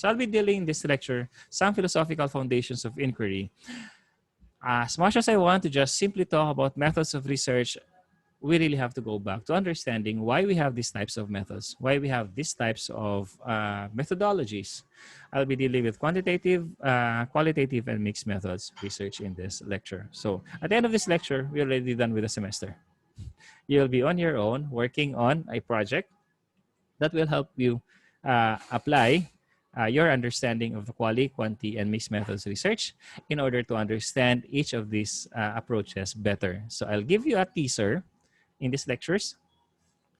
So I'll be dealing in this lecture some philosophical foundations of inquiry. As much as I want to just simply talk about methods of research, we really have to go back to understanding why we have these types of methods, why we have these types of methodologies. I'll be dealing with quantitative, qualitative, and mixed methods research in this lecture. So at the end of this lecture, we're already done with the semester. You'll be on your own working on a project that will help you apply your understanding of the quali, quanti, and mixed methods research in order to understand each of these approaches better. So I'll give you a teaser in these lectures.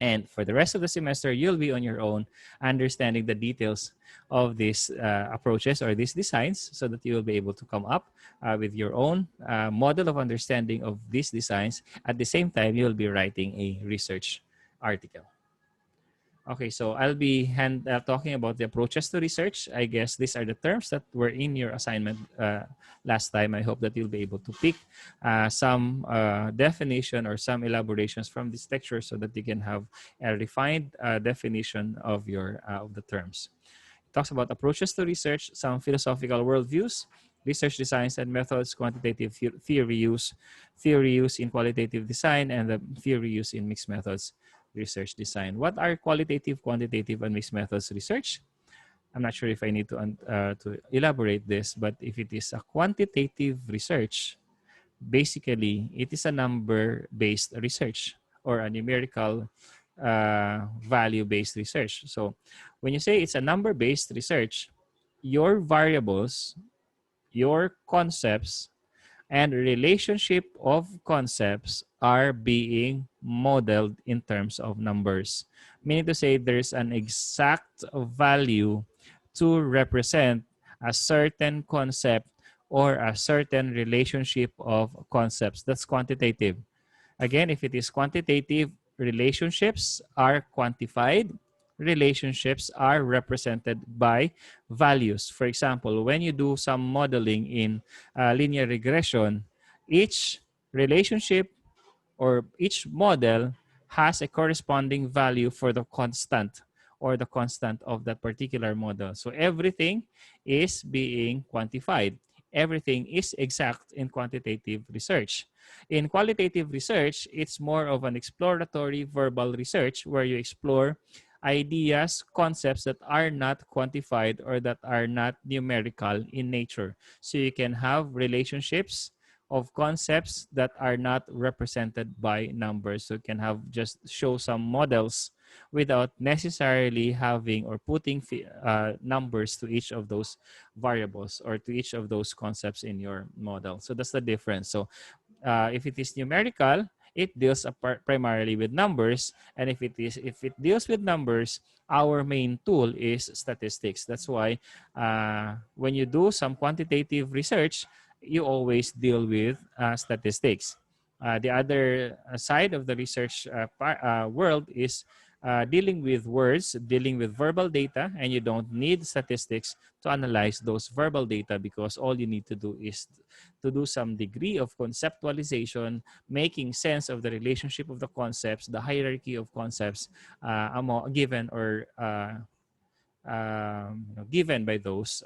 And for the rest of the semester, you'll be on your own understanding the details of these approaches or these designs so that you will be able to come up with your own model of understanding of these designs. At the same time, you'll be writing a research article. Okay, so I'll be talking about the approaches to research. I guess these are the terms that were in your assignment last time. I hope that you'll be able to pick some definition or some elaborations from this lecture so that you can have a refined definition of your of the terms. It talks about approaches to research, some philosophical worldviews, research designs and methods, quantitative theory use in qualitative design, and the theory use in mixed methods research design. What are qualitative, quantitative, and mixed methods research? I'm not sure if I need to elaborate this, but if it is a quantitative research, basically it is a number-based research or a numerical value-based research. So when you say it's a number-based research, your variables, your concepts, and relationship of concepts are being modeled in terms of numbers. Meaning to say there's an exact value to represent a certain concept or a certain relationship of concepts. That's quantitative. Again, if it is quantitative, relationships are quantified. Relationships are represented by values. For example, when you do some modeling in linear regression, each relationship or each model has a corresponding value for the constant or the constant of that particular model. So everything is being quantified. Everything is exact in quantitative research. In qualitative research, it's more of an exploratory verbal research where you explore ideas, concepts that are not quantified or that are not numerical in nature. So you can have relationships of concepts that are not represented by numbers. So you can have just show some models without necessarily having or putting numbers to each of those variables or to each of those concepts in your model. So that's the difference. So if it is numerical, it deals primarily with numbers, and if it deals with numbers, our main tool is statistics. That's why when you do some quantitative research, you always deal with statistics. The other side of the research world is dealing with words, dealing with verbal data, and you don't need statistics to analyze those verbal data because all you need to do is to do some degree of conceptualization, making sense of the relationship of the concepts, the hierarchy of concepts given or given by those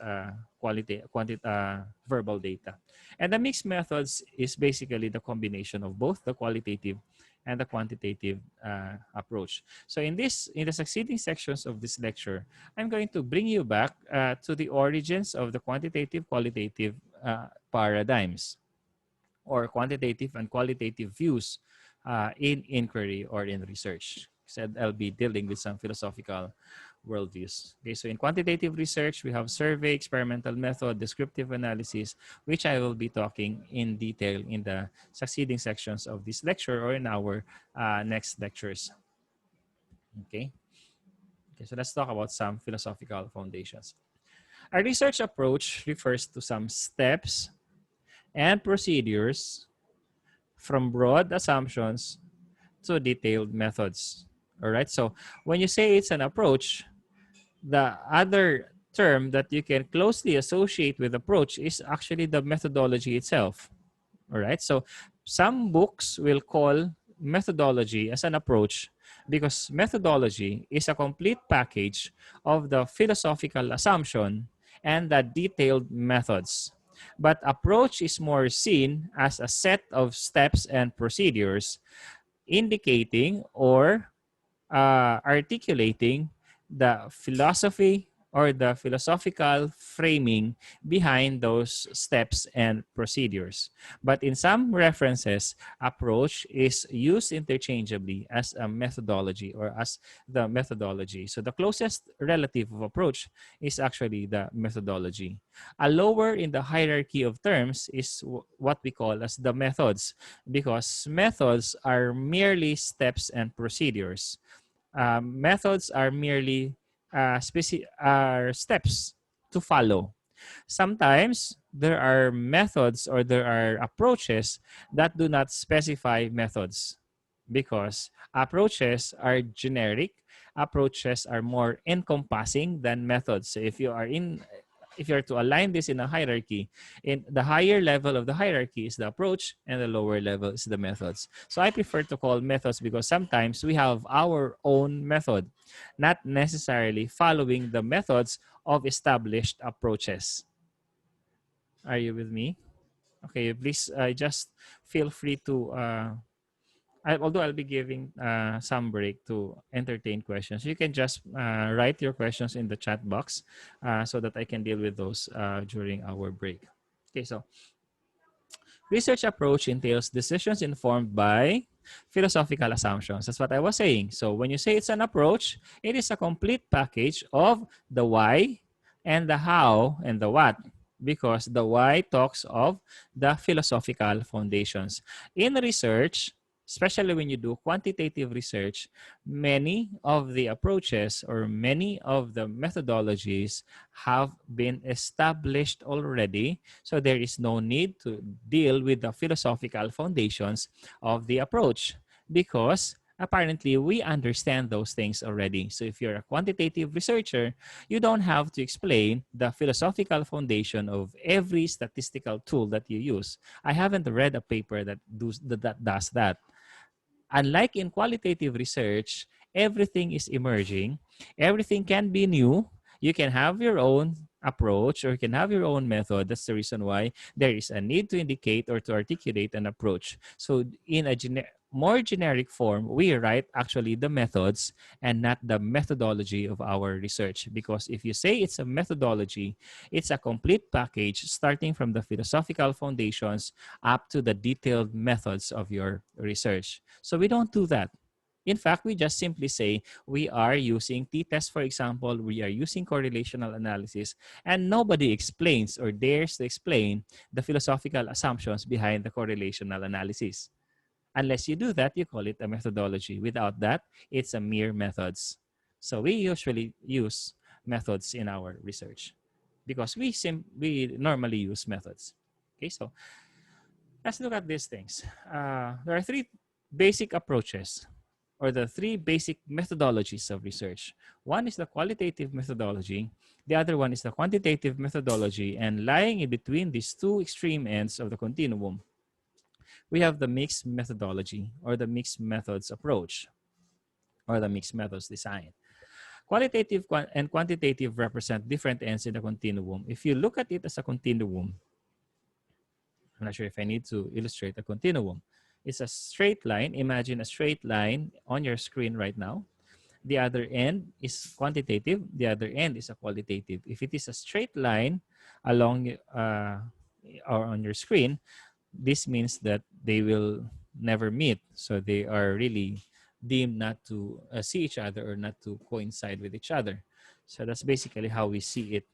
verbal data. And the mixed methods is basically the combination of both the qualitative and the quantitative approach. So in the succeeding sections of this lecture, I'm going to bring you back to the origins of the quantitative qualitative paradigms or quantitative and qualitative views in inquiry or in research. Said I'll be dealing with some philosophical worldviews. Okay, so in quantitative research, we have survey, experimental method, descriptive analysis, which I will be talking in detail in the succeeding sections of this lecture or in our next lectures. Okay, so let's talk about some philosophical foundations. A research approach refers to some steps and procedures from broad assumptions to detailed methods. All right, so when you say it's an approach, the other term that you can closely associate with approach is actually the methodology itself. All right, so some books will call methodology as an approach because methodology is a complete package of the philosophical assumption and the detailed methods. But approach is more seen as a set of steps and procedures indicating or articulating the philosophy or the philosophical framing behind those steps and procedures. But in some references, approach is used interchangeably as a methodology or as the methodology. So the closest relative of approach is actually the methodology. A lower in the hierarchy of terms is what we call as the methods, because methods are merely steps and procedures. Methods are merely are steps to follow. Sometimes there are methods or there are approaches that do not specify methods because approaches are generic. Approaches are more encompassing than methods. So if you're to align this in a hierarchy, in the higher level of the hierarchy is the approach and the lower level is the methods. So I prefer to call methods because sometimes we have our own method, not necessarily following the methods of established approaches. Are you with me? Okay, please just feel free to although I'll be giving some break to entertain questions, you can just write your questions in the chat box so that I can deal with those during our break. Okay, so research approach entails decisions informed by philosophical assumptions. That's what I was saying. So when you say it's an approach, it is a complete package of the why and the how and the what, because the why talks of the philosophical foundations. In research, especially when you do quantitative research, many of the approaches or many of the methodologies have been established already. So there is no need to deal with the philosophical foundations of the approach because apparently we understand those things already. So if you're a quantitative researcher, you don't have to explain the philosophical foundation of every statistical tool that you use. I haven't read a paper that does that. Unlike in qualitative research, everything is emerging. Everything can be new. You can have your own approach or you can have your own method. That's the reason why there is a need to indicate or to articulate an approach. So in a more generic form, we write actually the methods and not the methodology of our research. Because if you say it's a methodology, it's a complete package starting from the philosophical foundations up to the detailed methods of your research. So we don't do that. In fact, we just simply say we are using t-test, for example, we are using correlational analysis, and nobody explains or dares to explain the philosophical assumptions behind the correlational analysis. Unless you do that, you call it a methodology. Without that, it's a mere methods. So we usually use methods in our research because we normally use methods. Okay, so let's look at these things. There are three basic approaches or the three basic methodologies of research. One is the qualitative methodology. The other one is the quantitative methodology. And lying in between these two extreme ends of the continuum, we have the mixed methodology or the mixed methods approach or the mixed methods design. Qualitative and quantitative represent different ends in the continuum. If you look at it as a continuum, I'm not sure if I need to illustrate a continuum. It's a straight line. Imagine a straight line on your screen right now. The other end is quantitative. The other end is a qualitative. If it is a straight line along or on your screen, this means that they will never meet. So they are really deemed not to see each other or not to coincide with each other. So that's basically how we see it.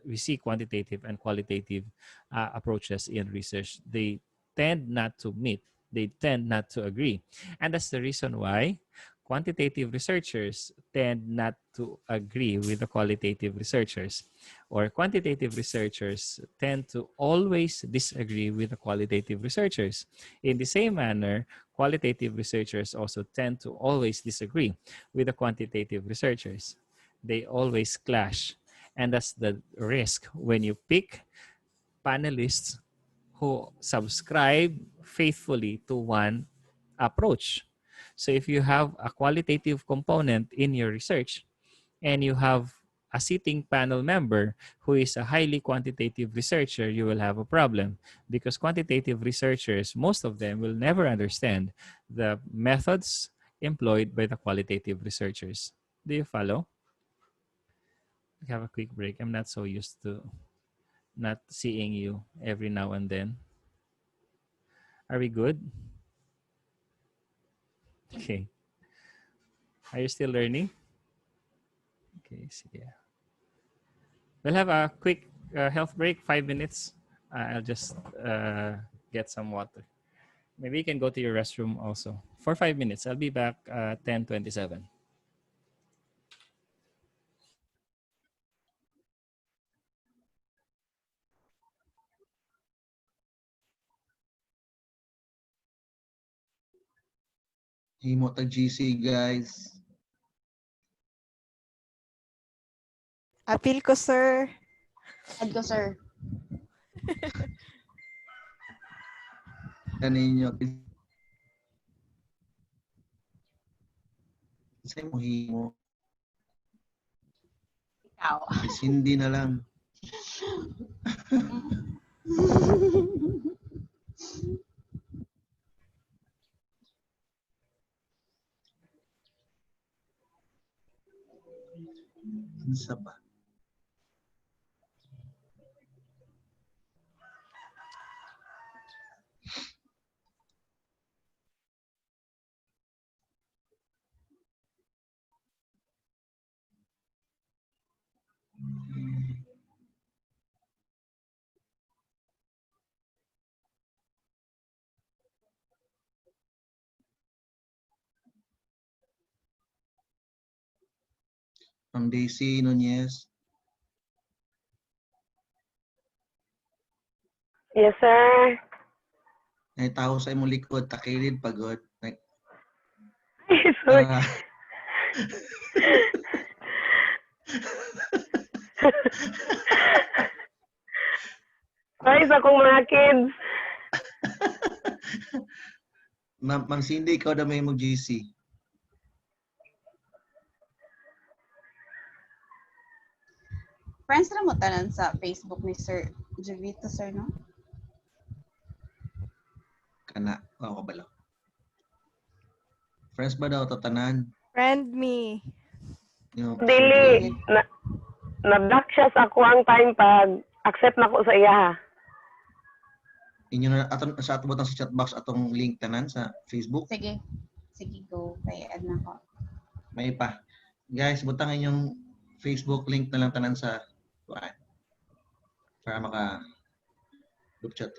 We see quantitative and qualitative approaches in research. They tend not to meet. They tend not to agree. And that's the reason why quantitative researchers tend not to agree with the qualitative researchers, or quantitative researchers tend to always disagree with the qualitative researchers. In the same manner, qualitative researchers also tend to always disagree with the quantitative researchers. They always clash. And that's the risk when you pick panelists who subscribe faithfully to one approach. So if you have a qualitative component in your research and you have a sitting panel member who is a highly quantitative researcher, you will have a problem because quantitative researchers, most of them will never understand the methods employed by the qualitative researchers. Do you follow? We have a quick break. I'm not so used to not seeing you every now and then. Are we good? Okay. Are you still learning? Okay, sige. We'll have a quick health break, 5 minutes. I'll just get some water. Maybe you can go to your restroom also for 5 minutes. I'll be back 10:27. Himo tag GC, guys. Appeal ko, sir. Add ko, sir. Kaninyo. Kasi mo himo. Ikaw. Is hindi na lang. Isa pa. From Daisy Nunez. Yes, sir. Ay tao sa imong likod, takilid pagod. Ay, sorry. Ah. Ay, sa akong mga kids. Ma'am Cindy, ikaw na may mong GC. Friends na mo tanan sa Facebook ni Sir Jovito, sir, no? Kana, ako bala. Friends ba daw to tanan? Friend me. Yung Dili. Na-block siya sa ako ang time pag accept na ko sa iya. Inyo na aton sa ato butang sa chat box atong link tanan sa Facebook. Sige. Sige, go. Kaya add na ko. May pa. Guys, butang inyong Facebook link na lang tanan sa para maka group chat.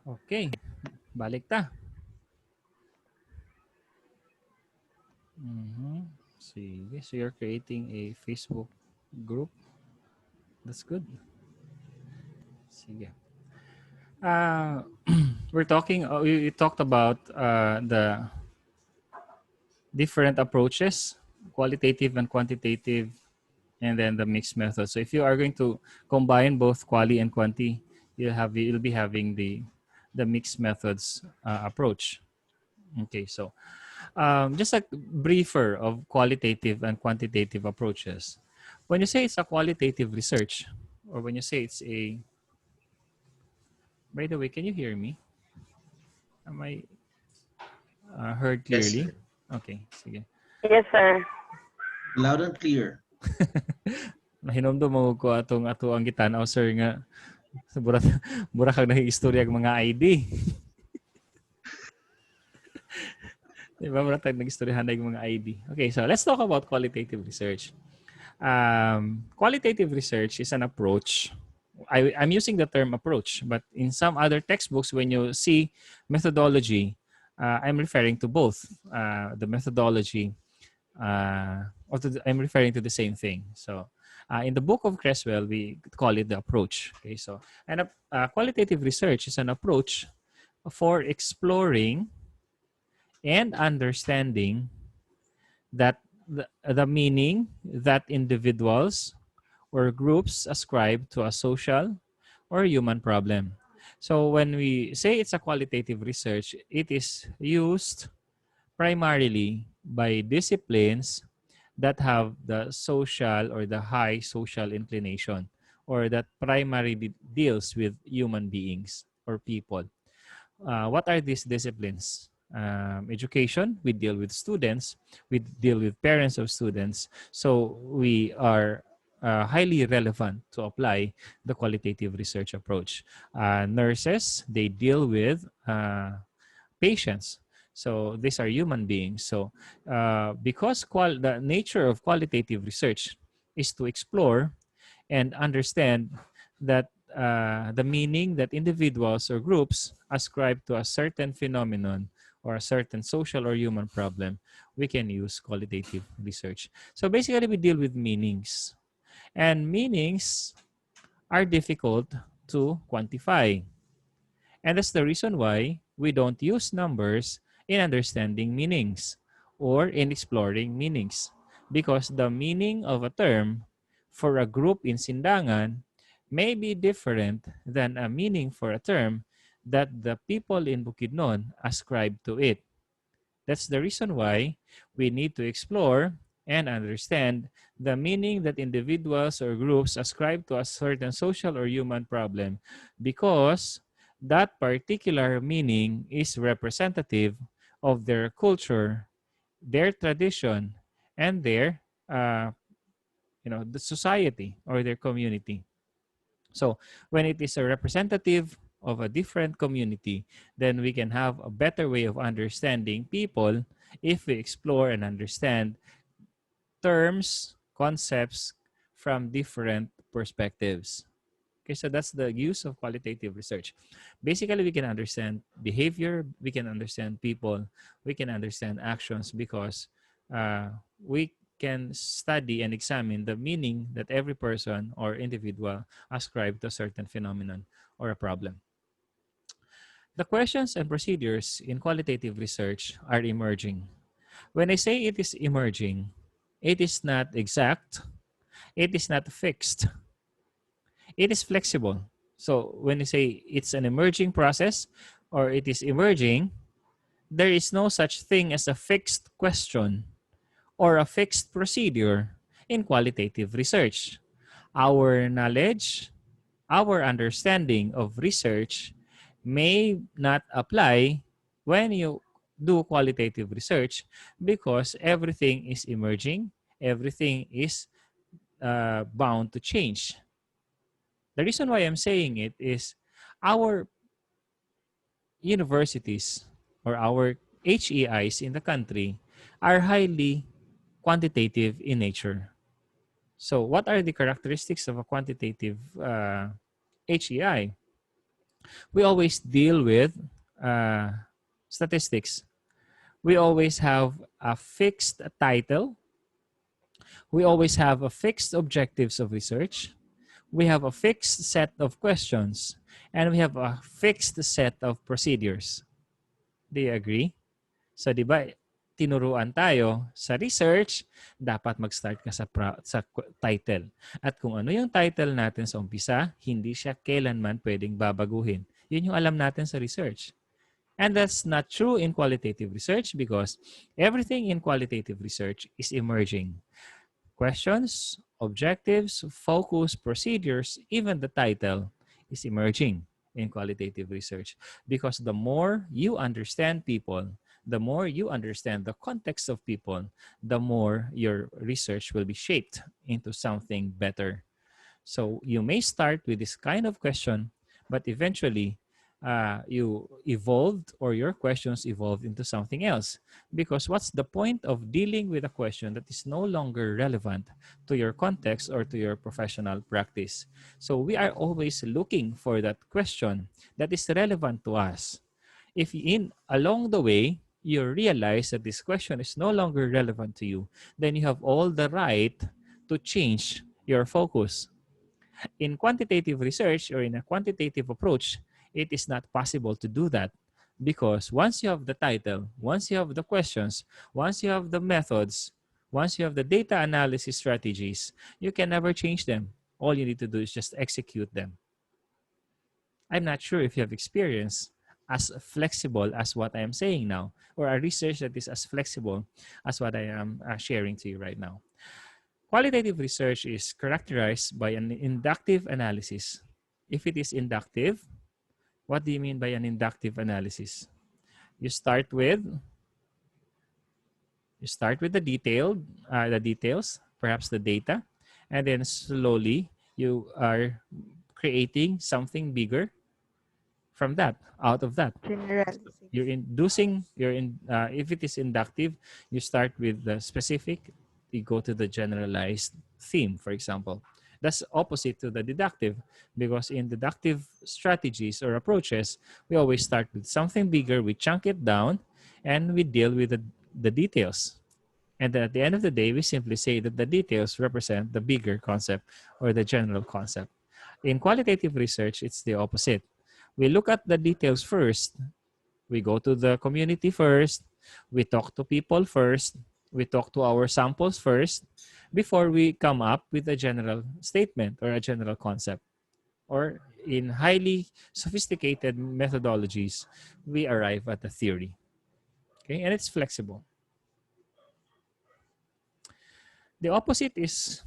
Okay, balik ta. Mhm. Sige. So you're creating a Facebook group. That's good. Sige. Uh, we're talking, we talked about the different approaches, qualitative and quantitative, and then the mixed method. So if you are going to combine both quali and quanti, you'll be having the mixed methods approach. Okay, so just a briefer of qualitative and quantitative approaches. When you say it's a qualitative research, or when you say it's a, by the way, can you hear me? Am I heard Yes, clearly? sir. Okay, sige. Yes, sir. Loud and clear. Mahinomdo mo ko atong ato ang gitanaw sir nga sa burak kag nag-istorya ang mga ID. Diba? Burak kag nag-istoryahan ng mga ID. Okay, so let's talk about qualitative research. Qualitative research is an approach. I'm using the term approach, but in some other textbooks, when you see methodology, I'm referring to both the methodology, I'm referring to the same thing. So, in the book of Creswell, we call it the approach. Okay, so and qualitative research is an approach for exploring and understanding that the meaning that individuals or groups ascribe to a social or human problem. So when we say it's a qualitative research, it is used primarily by disciplines that have the social or the high social inclination, or that primarily deals with human beings or people. What are these disciplines? Education, we deal with students, we deal with parents of students. So we are highly relevant to apply the qualitative research approach. Nurses, they deal with patients. So these are human beings. So because the nature of qualitative research is to explore and understand that the meaning that individuals or groups ascribe to a certain phenomenon or a certain social or human problem, we can use qualitative research. So basically, we deal with meanings. And meanings are difficult to quantify. And that's the reason why we don't use numbers in understanding meanings or in exploring meanings. Because the meaning of a term for a group in Sindangan may be different than a meaning for a term that the people in Bukidnon ascribe to it. That's the reason why we need to explore and understand the meaning that individuals or groups ascribe to a certain social or human problem, because that particular meaning is representative of their culture, their tradition, and their the society or their community. So when it is a representative of a different community, then we can have a better way of understanding people if we explore and understand terms, concepts from different perspectives. Okay, so that's the use of qualitative research. Basically, we can understand behavior, we can understand people, we can understand actions, because we can study and examine the meaning that every person or individual ascribe to a certain phenomenon or a problem. The questions and procedures in qualitative research are emerging. When I say it is emerging, it is not exact, it is not fixed, it is flexible. So when you say it's an emerging process or it is emerging, there is no such thing as a fixed question or a fixed procedure in qualitative research. Our knowledge, our understanding of research may not apply when you do qualitative research, because everything is emerging, everything is bound to change. The reason why I'm saying it is our universities or our HEIs in the country are highly quantitative in nature. So what are the characteristics of a quantitative HEI? We always deal with statistics. We always have a fixed title. We always have a fixed objectives of research. We have a fixed set of questions. And we have a fixed set of procedures. Do you agree? So, di ba, tinuruan tayo sa research, dapat mag-start ka sa title. At kung ano yung title natin sa umpisa, hindi siya kailanman pwedeng babaguhin. Yun yung alam natin sa research. And that's not true in qualitative research because everything in qualitative research is emerging. Questions, objectives, focus, procedures, even the title is emerging in qualitative research because the more you understand people, the more you understand the context of people, the more your research will be shaped into something better. So you may start with this kind of question, but eventually you evolved or your questions evolved into something else. Because what's the point of dealing with a question that is no longer relevant to your context or to your professional practice? So we are always looking for that question that is relevant to us. If along the way, you realize that this question is no longer relevant to you, then you have all the right to change your focus. In quantitative research or in a quantitative approach, it is not possible to do that because once you have the title, once you have the questions, once you have the methods, once you have the data analysis strategies, you can never change them. All you need to do is just execute them. I'm not sure if you have experience as flexible as what I am saying now, or a research that is as flexible as what I am sharing to you right now. Qualitative research is characterized by an inductive analysis. If it is inductive, what do you mean by an inductive analysis? You start with the details, perhaps the data, and then slowly you are creating something bigger from that, out of that. Generalizing. If it is inductive, you start with the specific, you go to the generalized theme, for example. That's opposite to the deductive because in deductive strategies or approaches, we always start with something bigger, we chunk it down, and we deal with the details. And at the end of the day, we simply say that the details represent the bigger concept or the general concept. In qualitative research, it's the opposite. We look at the details first. We go to the community first. We talk to people first. We talk to our samples first before we come up with a general statement or a general concept. Or in highly sophisticated methodologies, we arrive at a theory. Okay, and it's flexible. The opposite is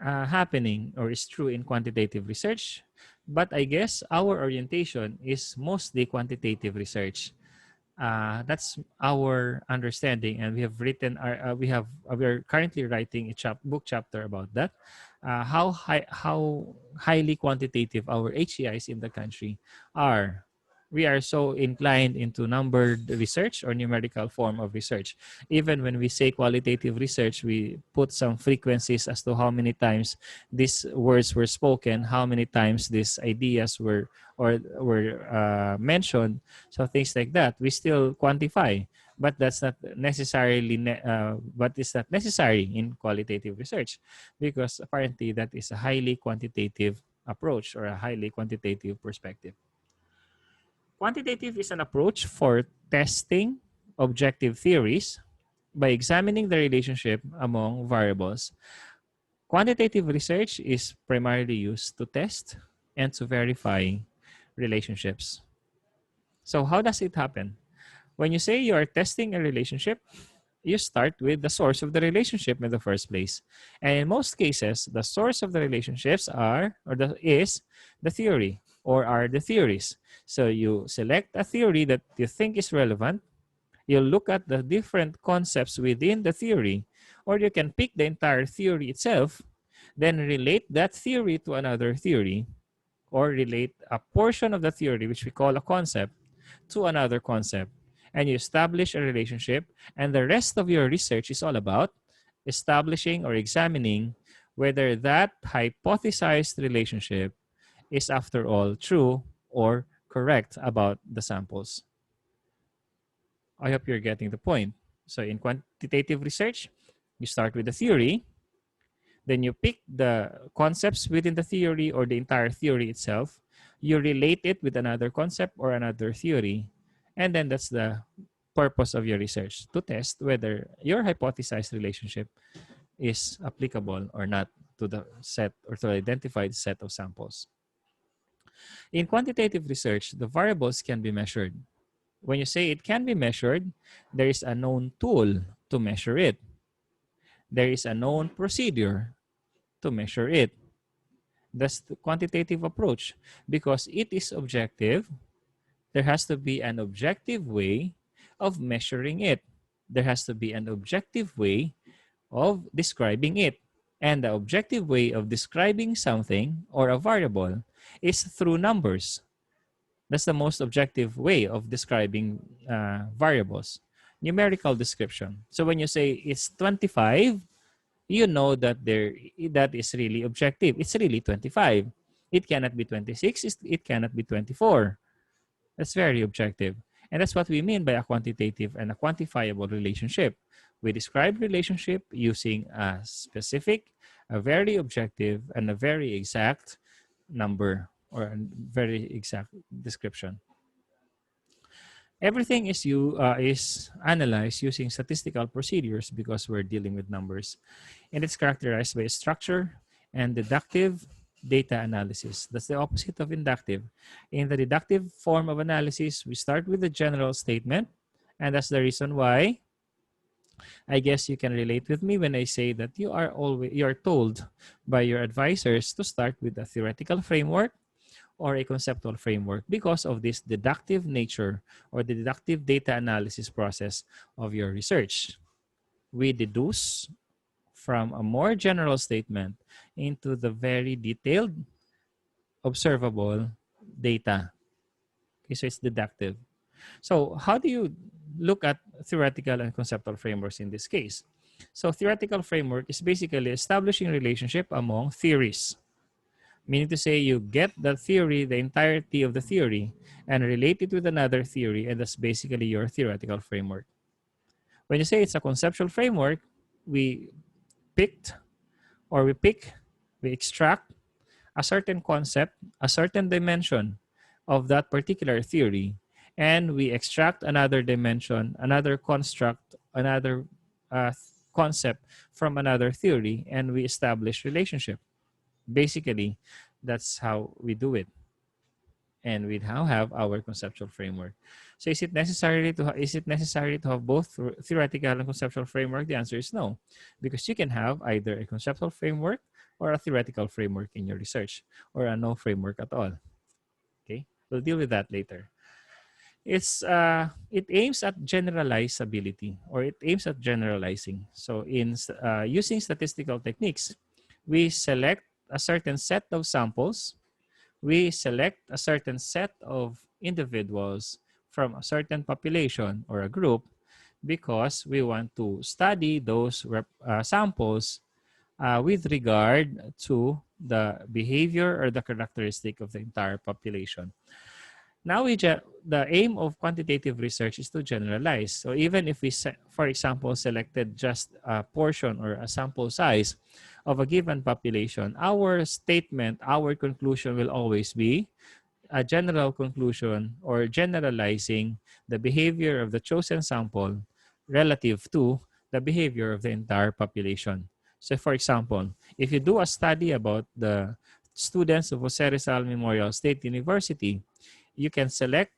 happening or is true in quantitative research, but I guess our orientation is mostly quantitative research. That's our understanding, and we have written. We are currently writing a book chapter about that. How highly quantitative our HCIs in the country are. We are so inclined into numbered research or numerical form of research. Even when we say qualitative research, we put some frequencies as to how many times these words were spoken, how many times these ideas were mentioned. So things like that, we still quantify, but that's not necessarily. But it's not necessary in qualitative research, because apparently that is a highly quantitative approach or a highly quantitative perspective. Quantitative is an approach for testing objective theories by examining the relationship among variables. Quantitative research is primarily used to test and to verify relationships. So how does it happen? When you say you are testing a relationship, you start with the source of the relationship in the first place. And in most cases, the source of the relationships is the theory or are the theories. So you select a theory that you think is relevant. You look at the different concepts within the theory, or you can pick the entire theory itself, then relate that theory to another theory, or relate a portion of the theory, which we call a concept, to another concept. And you establish a relationship, and the rest of your research is all about establishing or examining whether that hypothesized relationship is after all true or correct about the samples. I hope you're getting the point. So in quantitative research, you start with the theory, then you pick the concepts within the theory or the entire theory itself. You relate it with another concept or another theory. And then that's the purpose of your research, to test whether your hypothesized relationship is applicable or not to the set or to the identified set of samples. In quantitative research, the variables can be measured. When you say it can be measured, there is a known tool to measure it. There is a known procedure to measure it. That's the quantitative approach. Because it is objective, there has to be an objective way of measuring it. There has to be an objective way of describing it. And the objective way of describing something or a variable is through numbers. That's the most objective way of describing variables. Numerical description. So when you say it's 25, you know that that is really objective. It's really 25. It cannot be 26. It cannot be 24. That's very objective. And that's what we mean by a quantitative and a quantifiable relationship. We describe relationship using a specific, a very objective, and a very exact number or a very exact description. Everything is analyzed using statistical procedures because we're dealing with numbers. And it's characterized by structure and deductive data analysis. That's the opposite of inductive. In the deductive form of analysis, we start with a general statement. And that's the reason why I guess you can relate with me when I say that you are told by your advisors to start with a theoretical framework or a conceptual framework because of this deductive nature or the deductive data analysis process of your research. We deduce from a more general statement into the very detailed, observable data. Okay, so it's deductive. So how do you look at theoretical and conceptual frameworks in this case? So theoretical framework is basically establishing relationship among theories. Meaning to say you get the theory, the entirety of the theory, and relate it with another theory, and that's basically your theoretical framework. When you say it's a conceptual framework, we extract a certain concept, a certain dimension of that particular theory, and we extract another dimension, another construct, another concept from another theory, and we establish relationship. Basically, that's how we do it. And we now have our conceptual framework. So is it necessary to have both theoretical and conceptual framework? The answer is no, because you can have either a conceptual framework or a theoretical framework in your research, or a no framework at all. Okay, we'll deal with that later. It aims at generalizability, or it aims at generalizing. So in using statistical techniques, we select a certain set of samples. We select a certain set of individuals from a certain population or a group because we want to study those samples with regard to the behavior or the characteristic of the entire population. Now, the aim of quantitative research is to generalize. So even if we, for example, selected just a portion or a sample size of a given population, our statement, our conclusion will always be a general conclusion or generalizing the behavior of the chosen sample relative to the behavior of the entire population. So for example, if you do a study about the students of Jose Rizal Memorial State University, you can select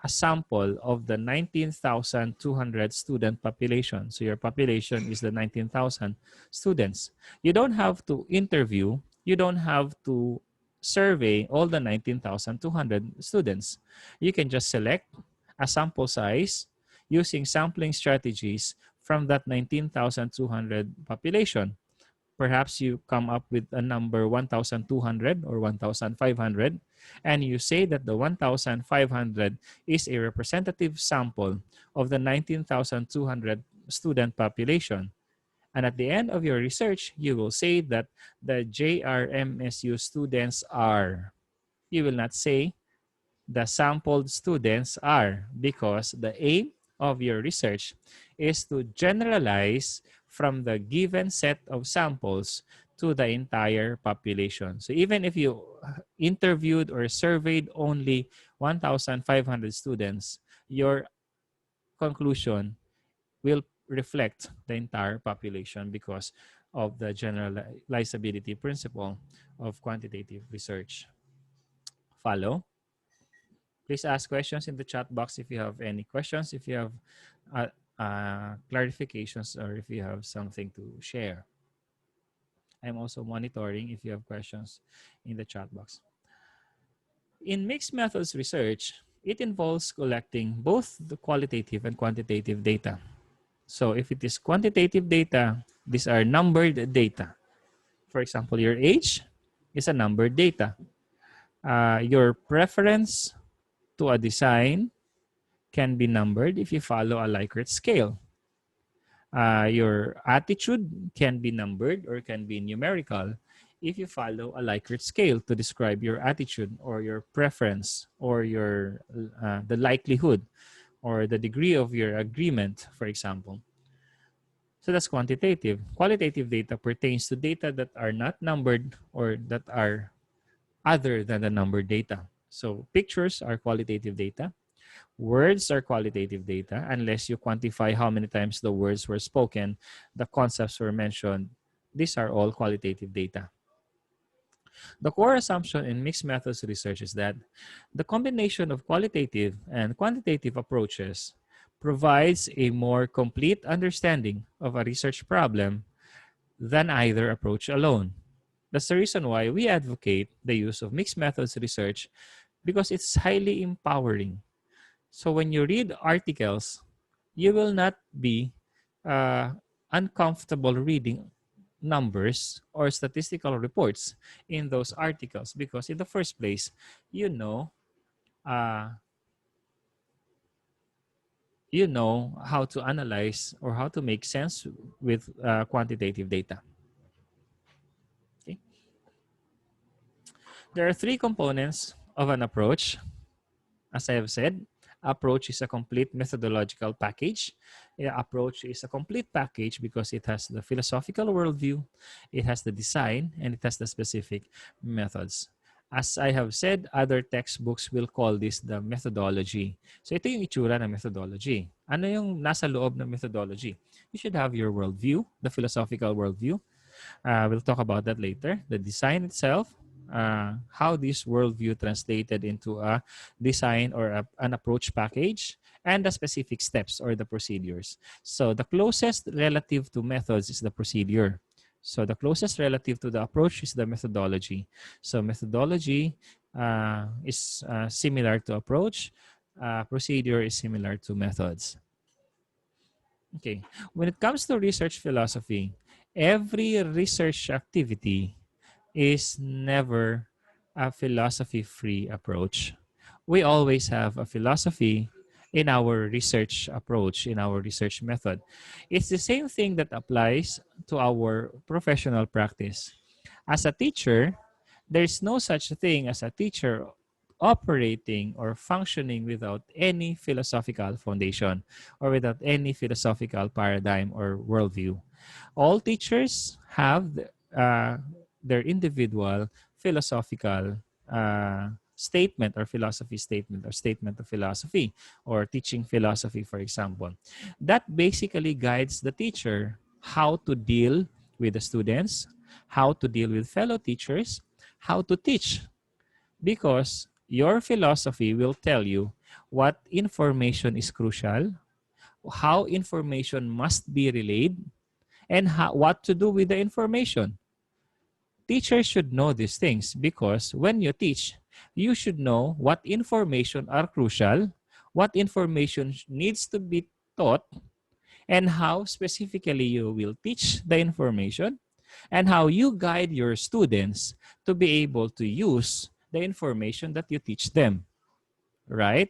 a sample of the 19,200 student population. So your population is the 19,000 students. You don't have to interview, you don't have to survey all the 19,200 students. You can just select a sample size using sampling strategies from that 19,200 population. Perhaps you come up with a number 1,200 or 1,500, and you say that the 1,500 is a representative sample of the 19,200 student population. And at the end of your research, you will say that the JRMSU students are. You will not say the sampled students are, because the aim of your research is to generalize from the given set of samples to the entire population. So even if you interviewed or surveyed only 1,500 students, your conclusion will reflect the entire population because of the generalizability principle of quantitative research. Follow? Please ask questions in the chat box if you have any questions, if you have clarifications, or if you have something to share. I'm also monitoring if you have questions in the chat box. In mixed methods research, it involves collecting both the qualitative and quantitative data. So if it is quantitative data, these are numbered data. For example, your age is a numbered data. Your preference to a design can be numbered if you follow a Likert scale. Your attitude can be numbered or can be numerical if you follow a Likert scale to describe your attitude or your preference or your the likelihood or the degree of your agreement, for example. So that's quantitative. Qualitative data pertains to data that are not numbered or that are other than the numbered data. So pictures are qualitative data. Words are qualitative data unless you quantify how many times the words were spoken, the concepts were mentioned. These are all qualitative data. The core assumption in mixed methods research is that the combination of qualitative and quantitative approaches provides a more complete understanding of a research problem than either approach alone. That's the reason why we advocate the use of mixed methods research, because it's highly empowering. So when you read articles, you will not be uncomfortable reading numbers or statistical reports in those articles, because in the first place, you know how to analyze or how to make sense with quantitative data. Okay. There are three components of an approach. As I have said, approach is a complete methodological package. Approach is a complete package because it has the philosophical worldview, it has the design, and it has the specific methods. As I have said, other textbooks will call this the methodology. So ito yung itsura ng methodology. Ano yung nasa loob ng methodology? You should have your worldview, the philosophical worldview. We'll talk about that later. The design itself, how this worldview translated into a design or an approach package, and the specific steps or the procedures. So the closest relative to methods is the procedure. So the closest relative to the approach is the methodology. So methodology is similar to approach. Procedure is similar to methods. Okay. When it comes to research philosophy, every research activity is never a philosophy-free approach. We always have a philosophy in our research approach, in our research method. It's the same thing that applies to our professional practice. As a teacher, there's no such thing as a teacher operating or functioning without any philosophical foundation or without any philosophical paradigm or worldview. All teachers have their individual philosophical statement or philosophy statement or statement of philosophy or teaching philosophy, for example. That basically guides the teacher how to deal with the students, how to deal with fellow teachers, how to teach. Because your philosophy will tell you what information is crucial, how information must be relayed, and what to do with the information. Teachers should know these things because when you teach, you should know what information are crucial, what information needs to be taught, and how specifically you will teach the information, and how you guide your students to be able to use the information that you teach them, right?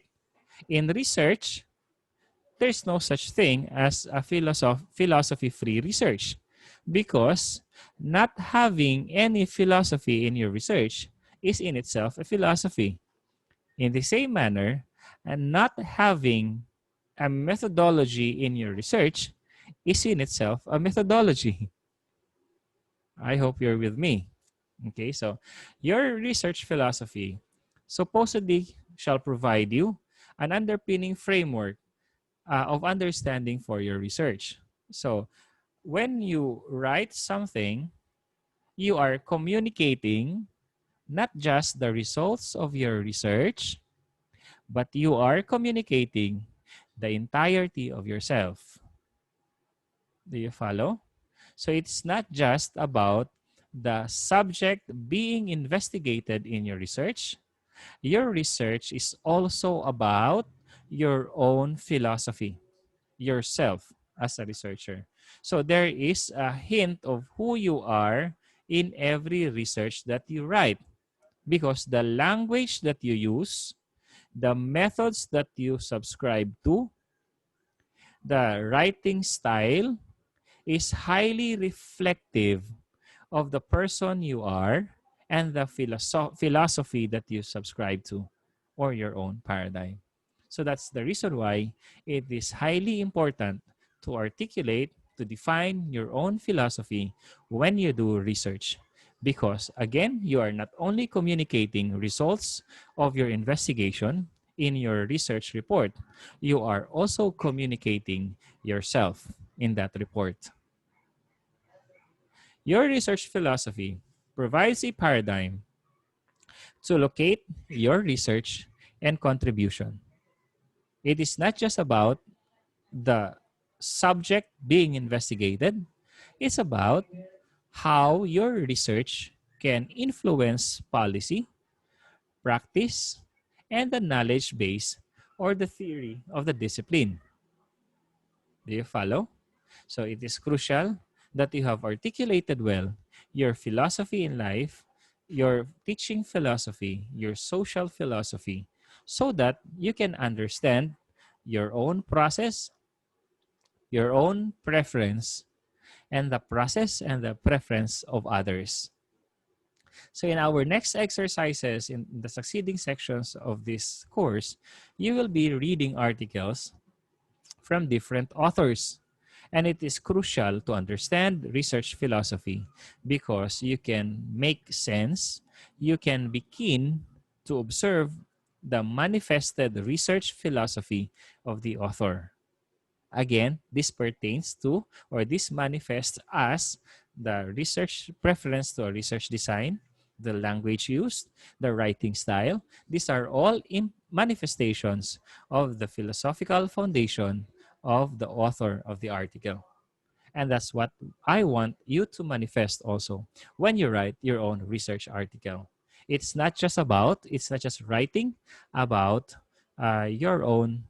In research, there's no such thing as a philosophy-free research, because not having any philosophy in your research is in itself a philosophy. In the same manner, and not having a methodology in your research is in itself a methodology. I hope you're with me. Okay, so your research philosophy supposedly shall provide you an underpinning framework of understanding for your research. So when you write something, you are communicating not just the results of your research, but you are communicating the entirety of yourself. Do you follow? So it's not just about the subject being investigated in your research. Your research is also about your own philosophy, yourself as a researcher. So there is a hint of who you are in every research that you write, because the language that you use, the methods that you subscribe to, the writing style is highly reflective of the person you are and the philosophy that you subscribe to or your own paradigm. So that's the reason why it is highly important to articulate, to define your own philosophy when you do research. Because again, you are not only communicating results of your investigation in your research report, you are also communicating yourself in that report. Your research philosophy provides a paradigm to locate your research and contribution. It is not just about the subject being investigated, it's about how your research can influence policy, practice, and the knowledge base or the theory of the discipline. Do you follow? So it is crucial that you have articulated well your philosophy in life, your teaching philosophy, your social philosophy, so that you can understand your own process, your own preference, and the process and the preference of others. So in our next exercises in the succeeding sections of this course, you will be reading articles from different authors. And it is crucial to understand research philosophy because you can make sense, you can be keen to observe the manifested research philosophy of the author. Again, this pertains to, or this manifests as the research preference to a research design, the language used, the writing style. These are all manifestations of the philosophical foundation of the author of the article. And that's what I want you to manifest also when you write your own research article. It's not just writing about your own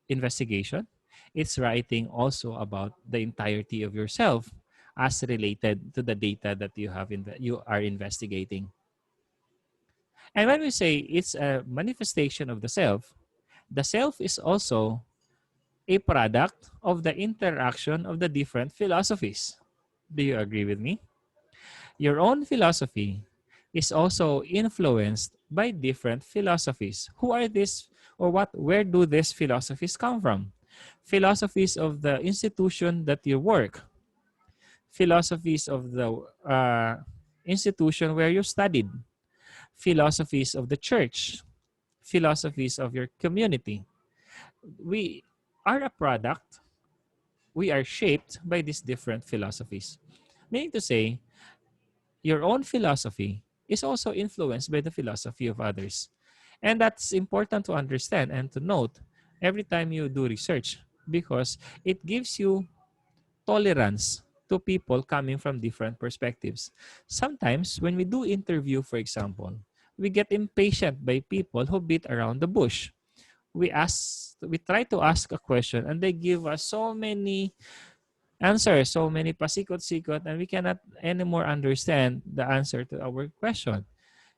investigation. It's writing also about the entirety of yourself as related to the data that you are investigating. And when we say it's a manifestation of the self is also a product of the interaction of the different philosophies. Do you agree with me? Your own philosophy is also influenced by different philosophies. Who are these, or where do these philosophies come from? Philosophies of the institution that you work, philosophies of the institution where you studied, philosophies of the church, philosophies of your community. We are a product, we are shaped by these different philosophies. Meaning to say, your own philosophy is also influenced by the philosophy of others. And that's important to understand and to note every time you do research because it gives you tolerance to people coming from different perspectives. Sometimes when we do interview, for example, we get impatient by people who beat around the bush. We try to ask a question and they give us so many answers, so many pasikot-sikot, and we cannot anymore understand the answer to our question.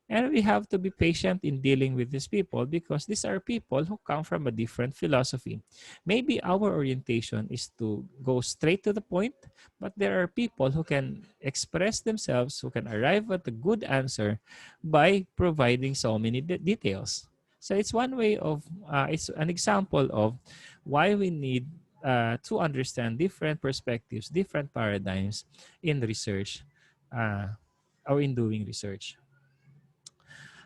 And we have to be patient in dealing with these people because these are people who come from a different philosophy. Maybe our orientation is to go straight to the point, but there are people who can express themselves, who can arrive at a good answer by providing so many details. So it's one way of, it's an example of why we need to understand different perspectives, different paradigms in research or in doing research.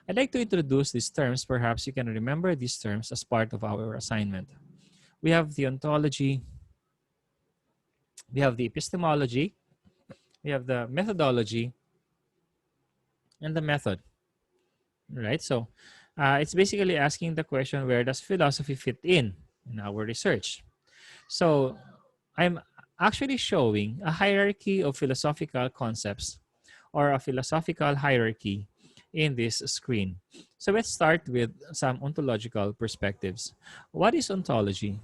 I'd like to introduce these terms. Perhaps you can remember these terms as part of our assignment. We have the ontology, we have the epistemology, we have the methodology, and the method. Right? So it's basically asking the question, where does philosophy fit in our research? So I'm actually showing a hierarchy of philosophical concepts or a philosophical hierarchy in this screen. So let's start with some ontological perspectives. What is ontology?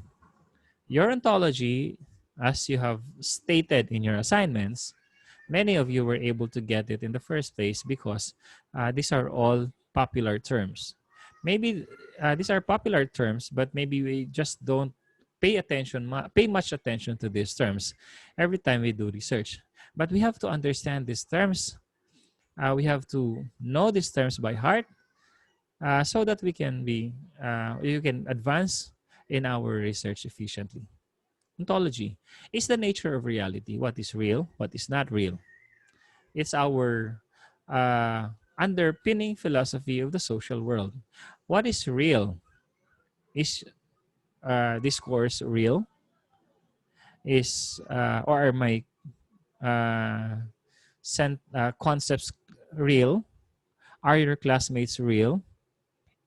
Your ontology, as you have stated in your assignments, many of you were able to get it in the first place because these are all popular terms. Maybe these are popular terms, but maybe we just don't pay much attention to these terms every time we do research. But we have to understand these terms. We have to know these terms by heart so that you can advance in our research efficiently. Ontology is the nature of reality. What is real? What is not real? It's our underpinning philosophy of the social world. What is real? Is discourse real? Is or are my concepts real? Are your classmates real?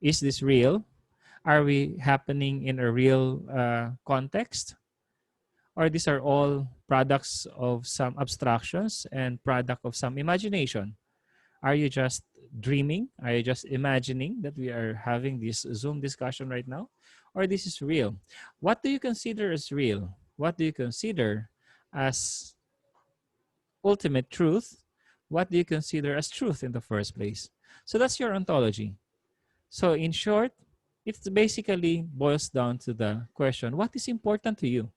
Is this real? Are we happening in a real context? Or these are all products of some abstractions and product of some imagination? Are you just dreaming? Are you just imagining that we are having this Zoom discussion right now? Or this is real? What do you consider as real? What do you consider as ultimate truth? What do you consider as truth in the first place? So that's your ontology. So in short, it basically boils down to the question, what is important to you?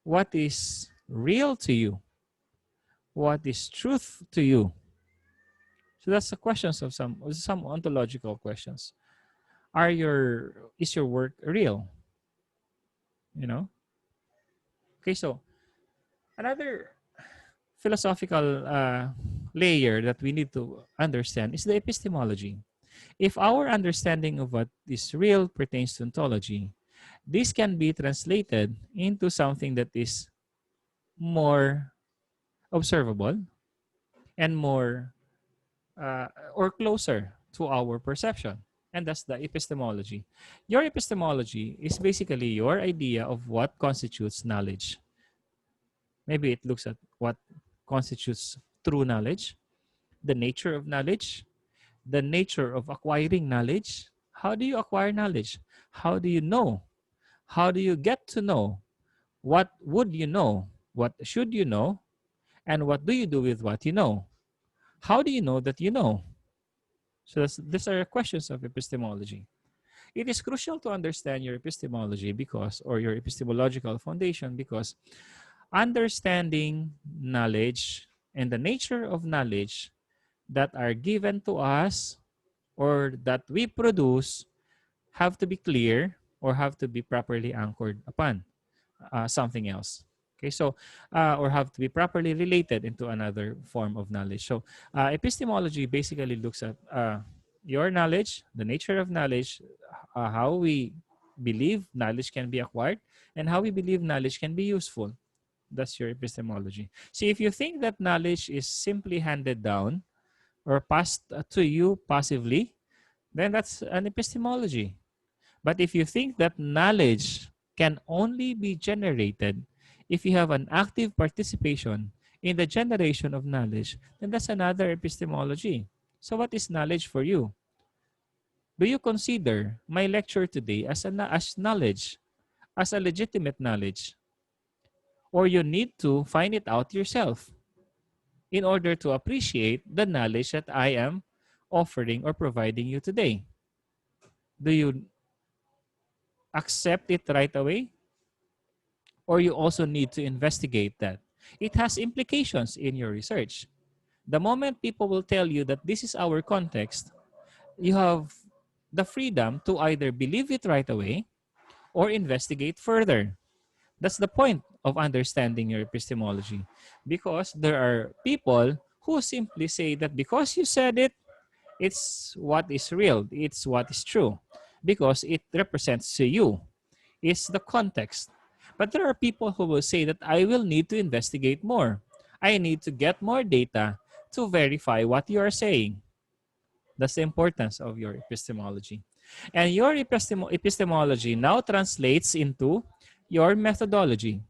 What is real to you? What is truth to you? So that's the questions of some ontological questions. Is your work real? You know? Okay, so another philosophical layer that we need to understand is the epistemology. If our understanding of what is real pertains to ontology, this can be translated into something that is more observable and more or closer to our perception. And that's the epistemology. Your epistemology is basically your idea of what constitutes knowledge. Maybe it looks at what constitutes true knowledge, the nature of knowledge, the nature of acquiring knowledge. How do you acquire knowledge? How do you know? How do you get to know? What would you know? What should you know? And what do you do with what you know? How do you know that you know? So these are questions of epistemology. It is crucial to understand your epistemology or your epistemological foundation, because understanding knowledge and the nature of knowledge that are given to us or that we produce have to be clear or have to be properly anchored upon something else. Okay, so or have to be properly related into another form of knowledge. So epistemology basically looks at your knowledge, the nature of knowledge, how we believe knowledge can be acquired, and how we believe knowledge can be useful. That's your epistemology. See, if you think that knowledge is simply handed down or passed to you passively, then that's an epistemology. But if you think that knowledge can only be generated if you have an active participation in the generation of knowledge, then that's another epistemology. So what is knowledge for you? Do you consider my lecture today as knowledge, as a legitimate knowledge? Or you need to find it out yourself in order to appreciate the knowledge that I am offering or providing you today? Do you accept it right away? Or you also need to investigate that? It has implications in your research. The moment people will tell you that this is our context, you have the freedom to either believe it right away or investigate further. That's the point of understanding your epistemology, because there are people who simply say that because you said it, it's what is real, it's what is true, because it represents you, it's the context. But there are people who will say that I will need to investigate more. I need to get more data to verify what you are saying. That's the importance of your epistemology. And your epistemology now translates into your methodology.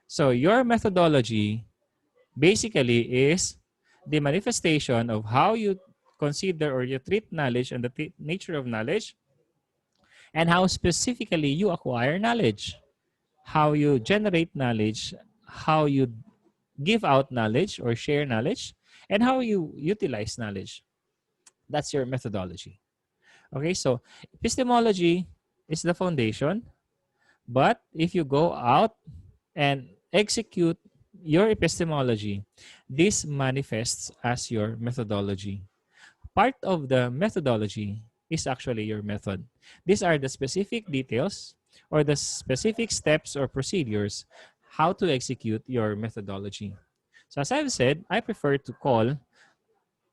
So your methodology basically is the manifestation of how you consider or you treat knowledge and the nature of knowledge, and how specifically you acquire knowledge, how you generate knowledge, how you give out knowledge or share knowledge, and how you utilize knowledge. That's your methodology. Okay, so epistemology is the foundation, but if you go out and execute your epistemology, this manifests as your methodology. Part of the methodology is actually your method. These are the specific details or the specific steps or procedures how to execute your methodology. So as I've said, I prefer to call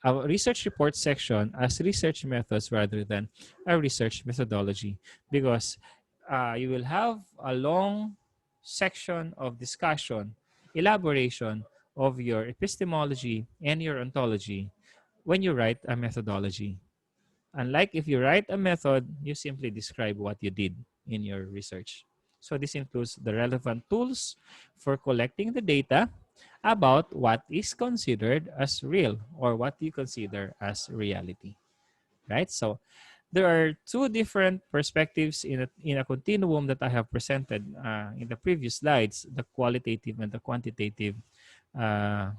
a research report section as research methods rather than a research methodology, because you will have a long section of discussion, elaboration of your epistemology and your ontology when you write a methodology. Unlike if you write a method, you simply describe what you did in your research. So this includes the relevant tools for collecting the data about what is considered as real or what you consider as reality, right? So there are two different perspectives in a continuum that I have presented in the previous slides, the qualitative and the quantitative uh,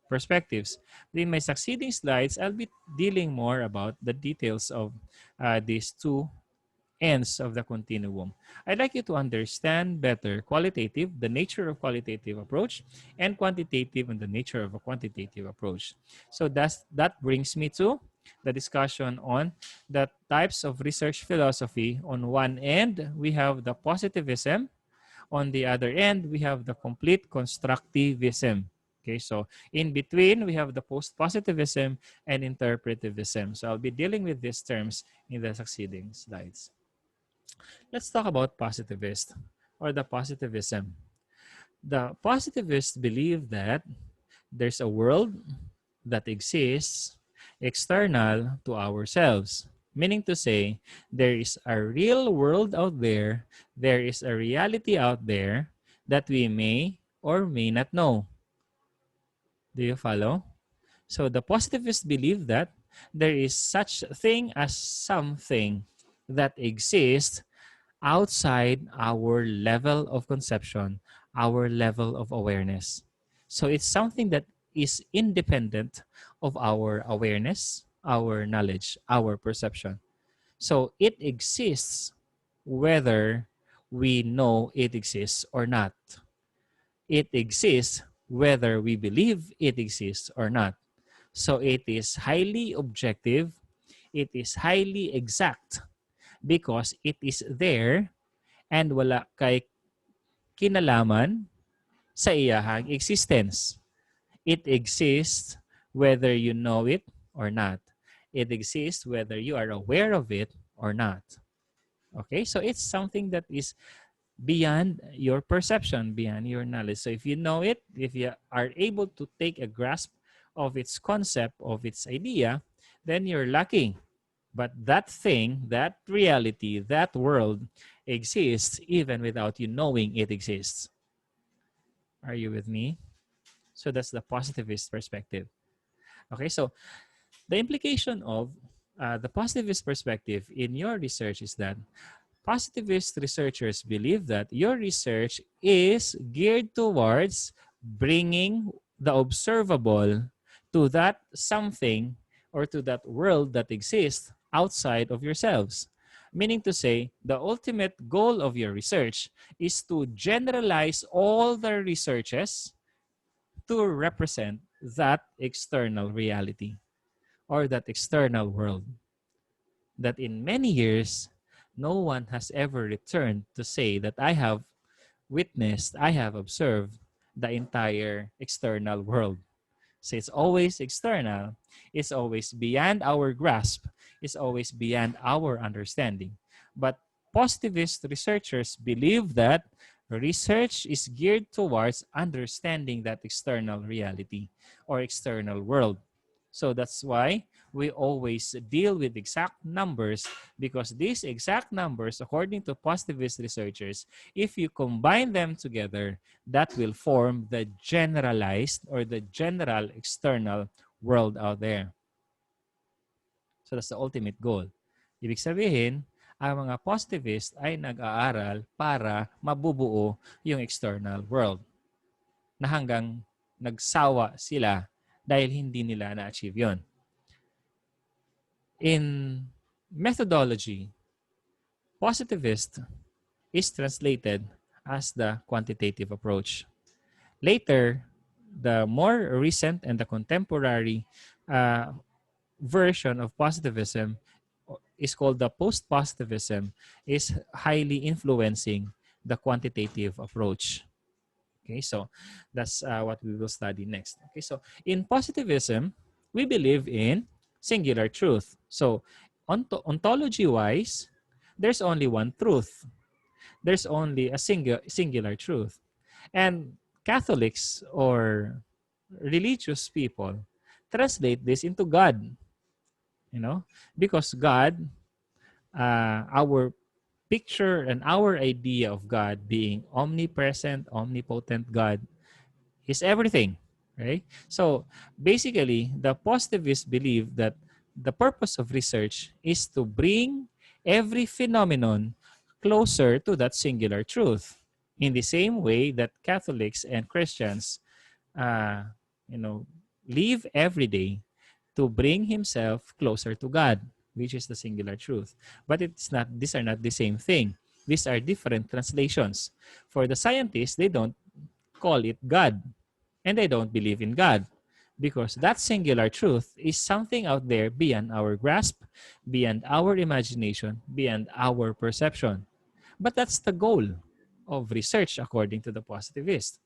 perspectives. In my succeeding slides, I'll be dealing more about the details of these two ends of the continuum. I'd like you to understand better qualitative, the nature of qualitative approach, and quantitative and the nature of a quantitative approach. So that brings me to the discussion on the types of research philosophy. On one end, we have the positivism. On the other end, we have the complete constructivism. Okay, so in between, we have the post-positivism and interpretivism. So I'll be dealing with these terms in the succeeding slides. Let's talk about positivist or the positivism. The positivists believe that there's a world that exists external to ourselves. Meaning to say, there is a real world out there is a reality out there that we may or may not know. Do you follow? So the positivists believe that there is such thing as something that exists outside our level of conception, our level of awareness. So it's something that is independent of our awareness, our knowledge, our perception. So it exists whether we know it exists or not. It exists whether we believe it exists or not. So it is highly objective, it is highly exact because it is there and wala kay kinalaman sa iyahang existence. It exists whether you know it or not. It exists whether you are aware of it or not. Okay, so it's something that is beyond your perception, beyond your knowledge. So if you know it, if you are able to take a grasp of its concept, of its idea, then you're lucky. But that thing, that reality, that world exists even without you knowing it exists. Are you with me? So that's the positivist perspective. Okay, so the implication of the positivist perspective in your research is that positivist researchers believe that your research is geared towards bringing the observable to that something or to that world that exists outside of yourselves. Meaning to say, the ultimate goal of your research is to generalize all the researches to represent that external reality or that external world. that in many years, no one has ever returned to say that I have witnessed, I have observed the entire external world. So it's always external, it's always beyond our grasp, it's always beyond our understanding. But positivist researchers believe that research is geared towards understanding that external reality or external world. So that's why we always deal with exact numbers, because these exact numbers, according to positivist researchers, if you combine them together, that will form the generalized or the general external world out there. So that's the ultimate goal. Ibig sabihin, ang mga positivist ay nag-aaral para mabubuo yung external world na hanggang nagsawa sila dahil hindi nila na-achieve yon. In methodology, positivist is translated as the quantitative approach. Later, the more recent and the contemporary version of positivism is called the post-positivism, is highly influencing the quantitative approach. Okay, so that's what we will study next. Okay, so in positivism, we believe in singular truth. So ontology-wise, there's only one truth. There's only a singular truth. And Catholics or religious people translate this into God, because God, our picture and our idea of God being omnipresent, omnipotent God is everything, right? So basically, the positivists believe that the purpose of research is to bring every phenomenon closer to that singular truth. In the same way that Catholics and Christians, uh, live every day to bring himself closer to God, which is the singular truth. But it's not; these are not the same thing. These are different translations. For the scientists, they don't call it God, and they don't believe in God, because that singular truth is something out there beyond our grasp, beyond our imagination, beyond our perception. But that's the goal of research, according to the positivist.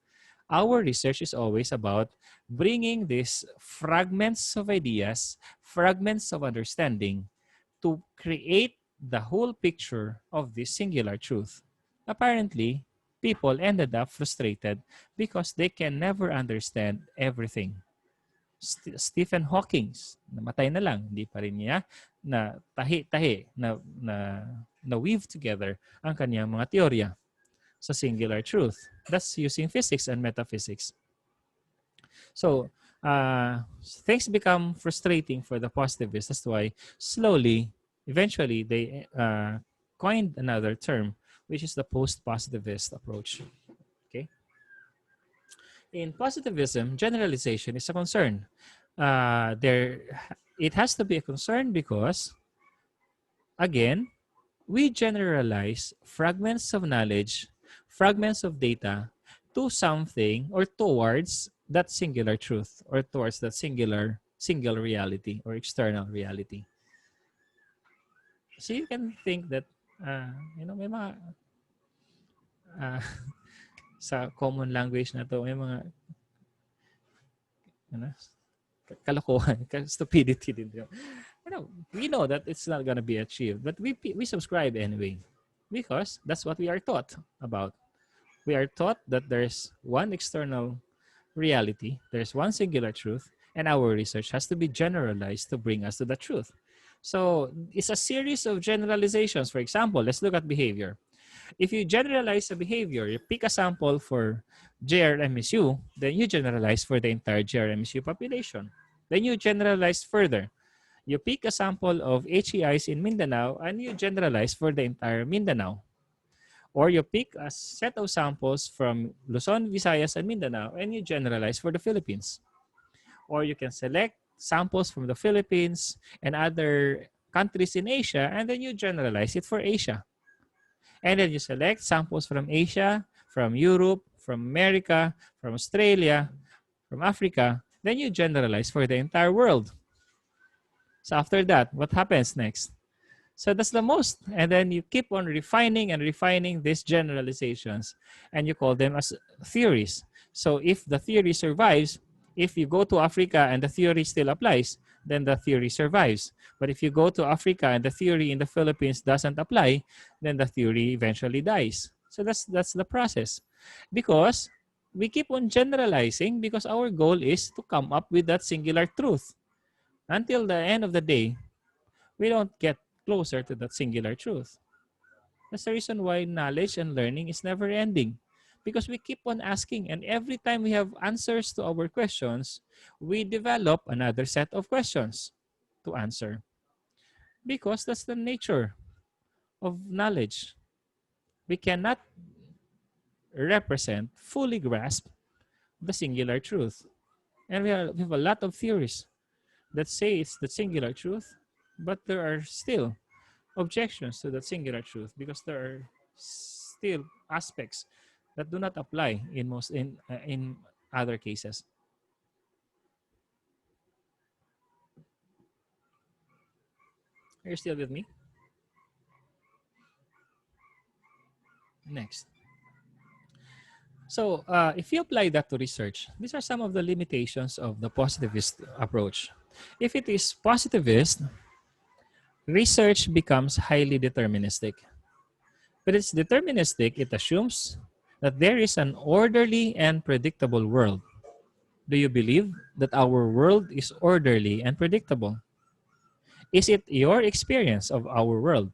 Our research is always about bringing these fragments of ideas, fragments of understanding, to create the whole picture of this singular truth. Apparently, people ended up frustrated because they can never understand everything. Stephen Hawking, namatay na lang, hindi pa rin niya na tahi-tahi na weave together ang kanyang mga teorya sa singular truth. That's using physics and metaphysics. So, things become frustrating for the positivists. That's why slowly, eventually, they coined another term, which is the post-positivist approach. Okay. In positivism, generalization is a concern. It has to be a concern because, again, we generalize fragments of knowledge, fragments of data to something or towards that singular truth or towards that single reality or external reality. So you can think that, may mga sa common language na to, may mga kalokohan, stupidity din. We know that it's not going to be achieved, but we subscribe anyway because that's what we are taught about. We are taught that there's one external reality, there's one singular truth, and our research has to be generalized to bring us to the truth. So it's a series of generalizations. For example, let's look at behavior. If you generalize a behavior, you pick a sample for JRMSU, then you generalize for the entire JRMSU population. Then you generalize further. You pick a sample of HEIs in Mindanao and you generalize for the entire Mindanao. Or you pick a set of samples from Luzon, Visayas, and Mindanao and you generalize for the Philippines. Or you can select samples from the Philippines and other countries in Asia and then you generalize it for Asia. And then you select samples from Asia, from Europe, from America, from Australia, from Africa. Then you generalize for the entire world. So after that, what happens next? So that's the most. And then you keep on refining and refining these generalizations, and you call them as theories. So if the theory survives, if you go to Africa and the theory still applies, then the theory survives. But if you go to Africa and the theory in the Philippines doesn't apply, then the theory eventually dies. So that's the process. Because we keep on generalizing because our goal is to come up with that singular truth. Until the end of the day, we don't get closer to that singular truth. That's the reason why knowledge and learning is never ending. Because we keep on asking, and every time we have answers to our questions, we develop another set of questions to answer. Because that's the nature of knowledge. We cannot represent, fully grasp the singular truth. And we have a lot of theories that say it's the singular truth, but there are still objections to that singular truth because there are still aspects that do not apply in other cases. Are you still with me? Next. So if you apply that to research, these are some of the limitations of the positivist approach. If it is positivist, research becomes highly deterministic. But it's deterministic, it assumes that there is an orderly and predictable world. Do you believe that our world is orderly and predictable? Is it your experience of our world?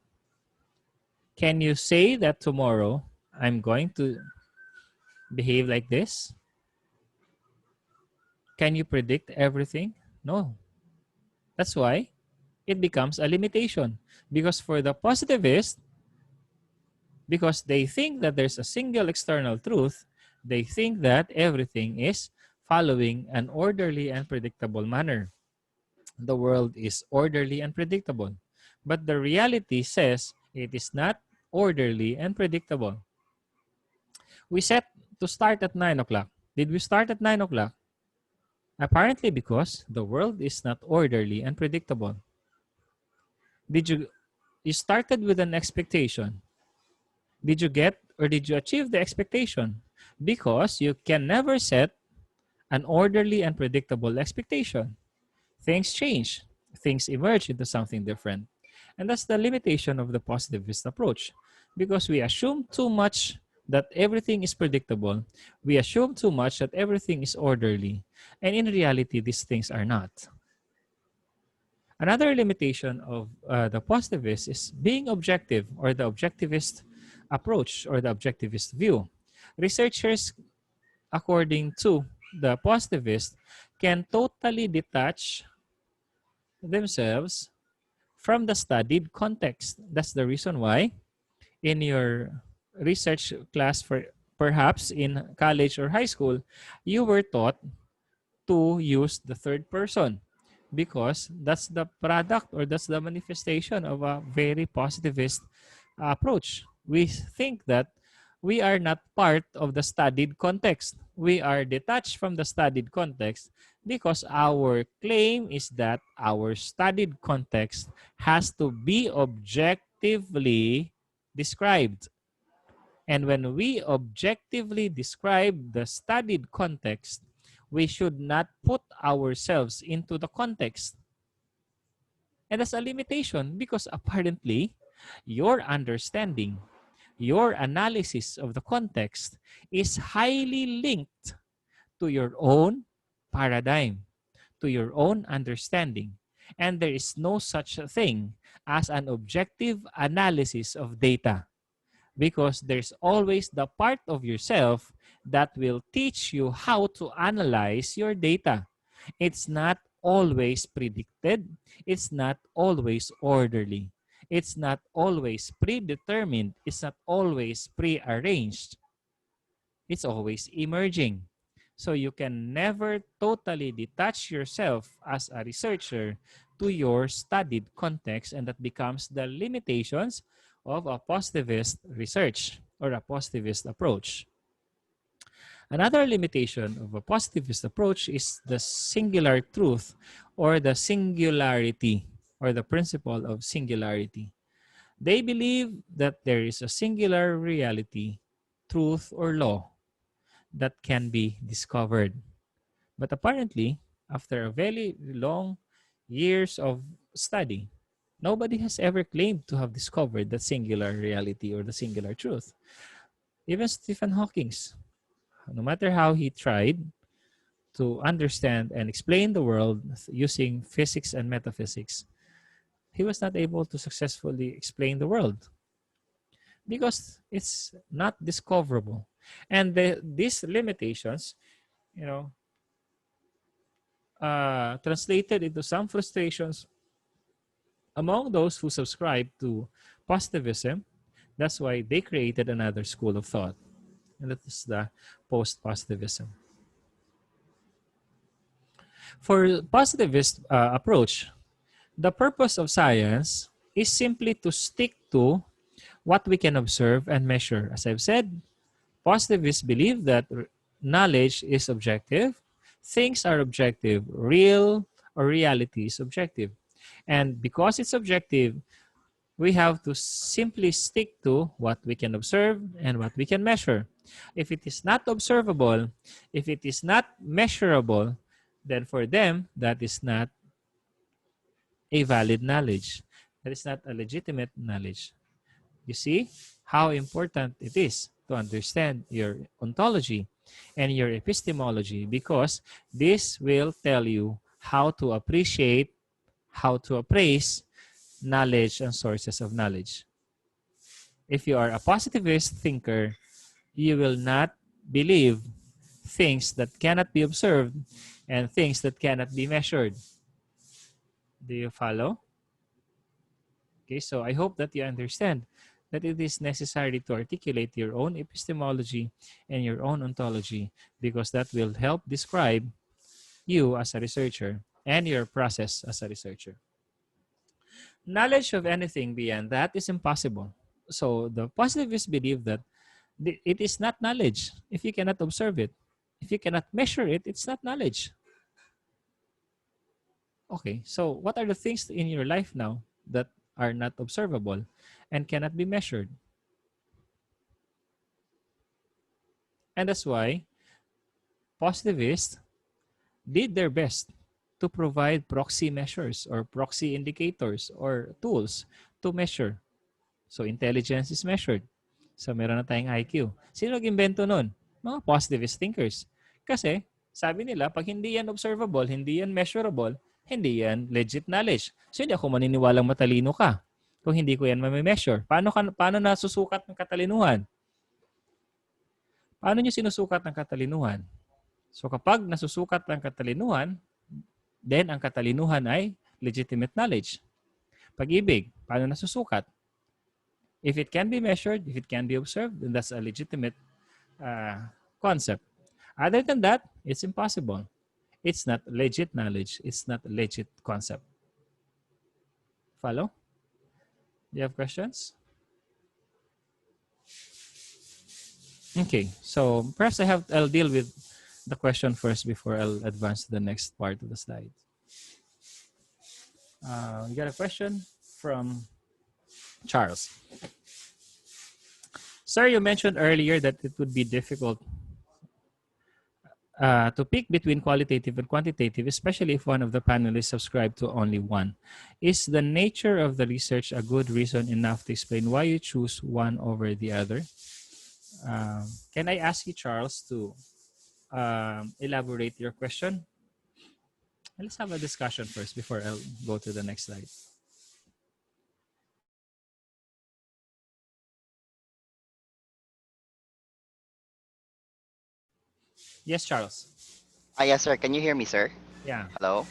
Can you say that tomorrow I'm going to behave like this? Can you predict everything? No. That's why it becomes a limitation. Because for the positivist, because they think that there's a single external truth, they think that everything is following an orderly and predictable manner. The world is orderly and predictable. But the reality says it is not orderly and predictable. We set to start at 9 o'clock. Did we start at 9 o'clock? Apparently because the world is not orderly and predictable. You started with an expectation. Did you get or did you achieve the expectation? Because you can never set an orderly and predictable expectation. Things change. Things emerge into something different. And that's the limitation of the positivist approach. Because we assume too much that everything is predictable. We assume too much that everything is orderly. And in reality, these things are not. Another limitation of the positivist is being objective, or the objectivist approach, or the objectivist view. Researchers, according to the positivist, can totally detach themselves from the studied context. That's the reason why in your research class, for perhaps in college or high school, you were taught to use the third person because that's the product or that's the manifestation of a very positivist approach. We think that we are not part of the studied context. We are detached from the studied context because our claim is that our studied context has to be objectively described. And when we objectively describe the studied context, we should not put ourselves into the context. And that's a limitation because apparently your understanding, your analysis of the context is highly linked to your own paradigm, to your own understanding. And there is no such thing as an objective analysis of data because there's always the part of yourself that will teach you how to analyze your data. It's not always predicted. It's not always orderly. It's not always predetermined. It's not always prearranged. It's always emerging. So you can never totally detach yourself as a researcher to your studied context, and that becomes the limitations of a positivist research or a positivist approach. Another limitation of a positivist approach is the singular truth or the singularity or the principle of singularity. They believe that there is a singular reality, truth, or law that can be discovered. But apparently, after a very long years of study, nobody has ever claimed to have discovered the singular reality or the singular truth. Even Stephen Hawking, no matter how he tried to understand and explain the world using physics and metaphysics, he was not able to successfully explain the world because it's not discoverable. And these limitations, you know, translated into some frustrations among those who subscribe to positivism. That's why they created another school of thought, and that is the post-positivism. For positivist approach, the purpose of science is simply to stick to what we can observe and measure. As I've said, positivists believe that knowledge is objective, things are objective, real or reality is objective. And because it's objective, we have to simply stick to what we can observe and what we can measure. If it is not observable, if it is not measurable, then for them, that is not a valid knowledge. That is not a legitimate knowledge. You see how important it is to understand your ontology and your epistemology, because this will tell you how to appreciate, how to appraise knowledge and sources of knowledge. If you are a positivist thinker, you will not believe things that cannot be observed and things that cannot be measured. Do you follow? Okay, so I hope that you understand that it is necessary to articulate your own epistemology and your own ontology, because that will help describe you as a researcher and your process as a researcher. Knowledge of anything beyond that is impossible. So the positivists believe that it is not knowledge if you cannot observe it. If you cannot measure it, it's not knowledge. Okay, so what are the things in your life now that are not observable and cannot be measured? And that's why positivists did their best to provide proxy measures or proxy indicators or tools to measure. So intelligence is measured. So meron na tayong IQ. Sino nag-invento nun? Mga positivist thinkers. Kasi sabi nila, pag hindi yan observable, hindi yan measurable, hindi yan legit knowledge. So hindi ako maniniwalang matalino ka kung hindi ko yan ma-measure. Paano nasusukat ng katalinuhan? Paano nyo sinusukat ng katalinuhan? So kapag nasusukat ng katalinuhan, then ang katalinuhan ay legitimate knowledge. Pag-ibig, paano nasusukat? If it can be measured, if it can be observed, then that's a legitimate concept. Other than that, it's impossible. It's not legit knowledge. It's not a legit concept. Follow? Do you have questions? Okay, so perhaps I'll deal with the question first before I'll advance to the next part of the slide. We got a question from Charles. Sir, you mentioned earlier that it would be difficult to pick between qualitative and quantitative, especially if one of the panelists subscribe to only one. Is the nature of the research a good reason enough to explain why you choose one over the other? Can I ask you, Charles, to elaborate your question? Let's have a discussion first before I'll go to the next slide. Yes, Charles. Yes, sir. Can you hear me, sir? Yeah. Hello?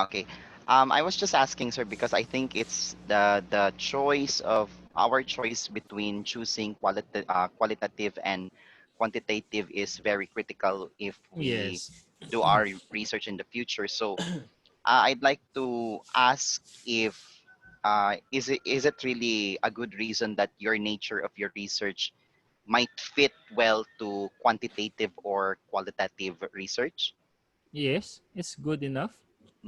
Okay. I was just asking, sir, because I think it's the choice of our choice between choosing qualitative and quantitative is very critical if we Yes. do our research in the future. So I'd like to ask if is it really a good reason that your nature of your research might fit well to quantitative or qualitative research? Yes, it's good enough.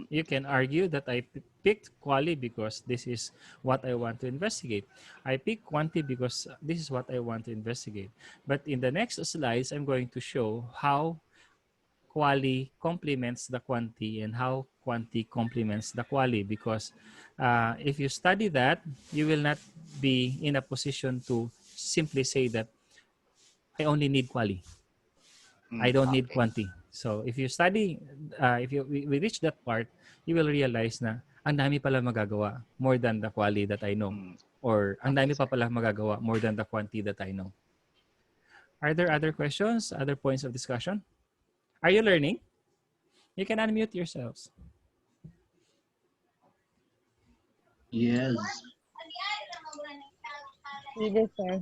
You can argue that I picked quali because this is what I want to investigate. I picked quanti because this is what I want to investigate. But in the next slides, I'm going to show how quali complements the quanti and how quanti complements the quali, because if you study that, you will not be in a position to simply say that I only need quali. I don't need Okay. quanti. So if you study, if we reach that part, you will realize na ang dami pala magagawa more than the quali that I know. Mm, Or ang okay, dami pa sir. pala magagawa more than the quanti that I know. Are there other questions, other points of discussion? Are you learning? You can unmute yourselves. Yes. Yes, sir.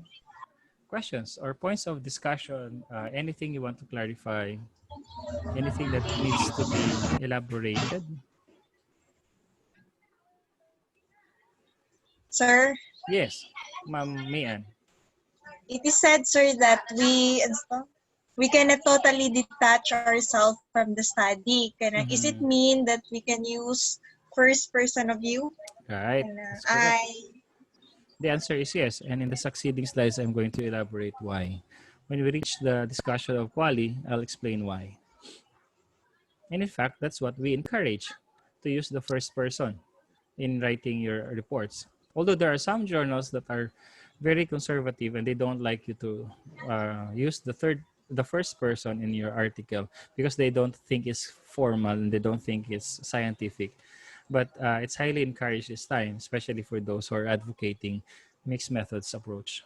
Questions or points of discussion, anything you want to clarify, anything that needs to be elaborated? Sir, Yes, Ma'am Mian. it is said, sir, that we cannot totally detach ourselves from the study. Is it Mhm. mean that we can use first person of view? Right, And, that's correct. I The answer is yes. And in the succeeding slides, I'm going to elaborate why. When we reach the discussion of quali, I'll explain why. And in fact, that's what we encourage, to use the first person in writing your reports. Although there are some journals that are very conservative and they don't like you to use the first person in your article because they don't think it's formal and they don't think it's scientific. But it's highly encouraged this time, especially for those who are advocating mixed methods approach.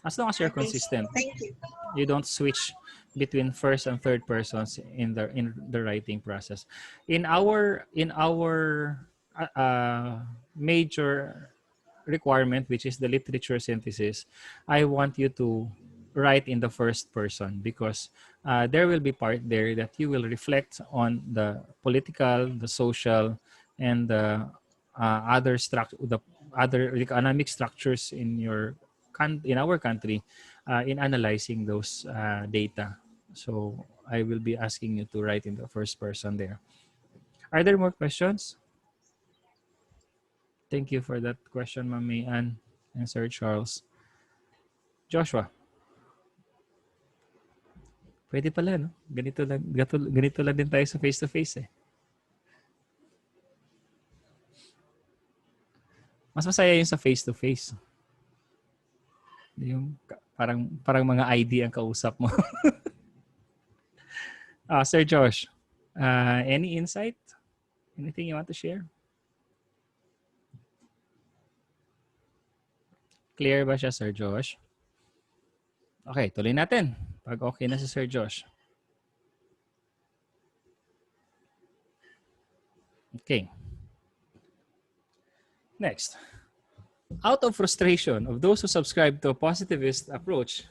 As long as you're okay, sir. consistent, Thank you. you don't switch between first and third persons in the writing process. In our major requirement, which is the literature synthesis, I want you to write in the first person because there will be part there that you will reflect on the political, the social, and the the other economic structures in in our country in analyzing those data. So I will be asking you to write in the first person there. Are there more questions? Thank you for that question, Mami Ann and Sir Charles. Joshua, pwede pala, no? Ganito lang din tayo sa face-to-face eh. Mas masaya yung sa face-to-face. Yung parang mga ID ang kausap mo. Sir Josh, any insight? Anything you want to share? Clear ba siya, Sir Josh? Okay, tuloy natin. Pag okay na si Sir Josh. Okay. Next. Out of frustration of those who subscribe to a positivist approach,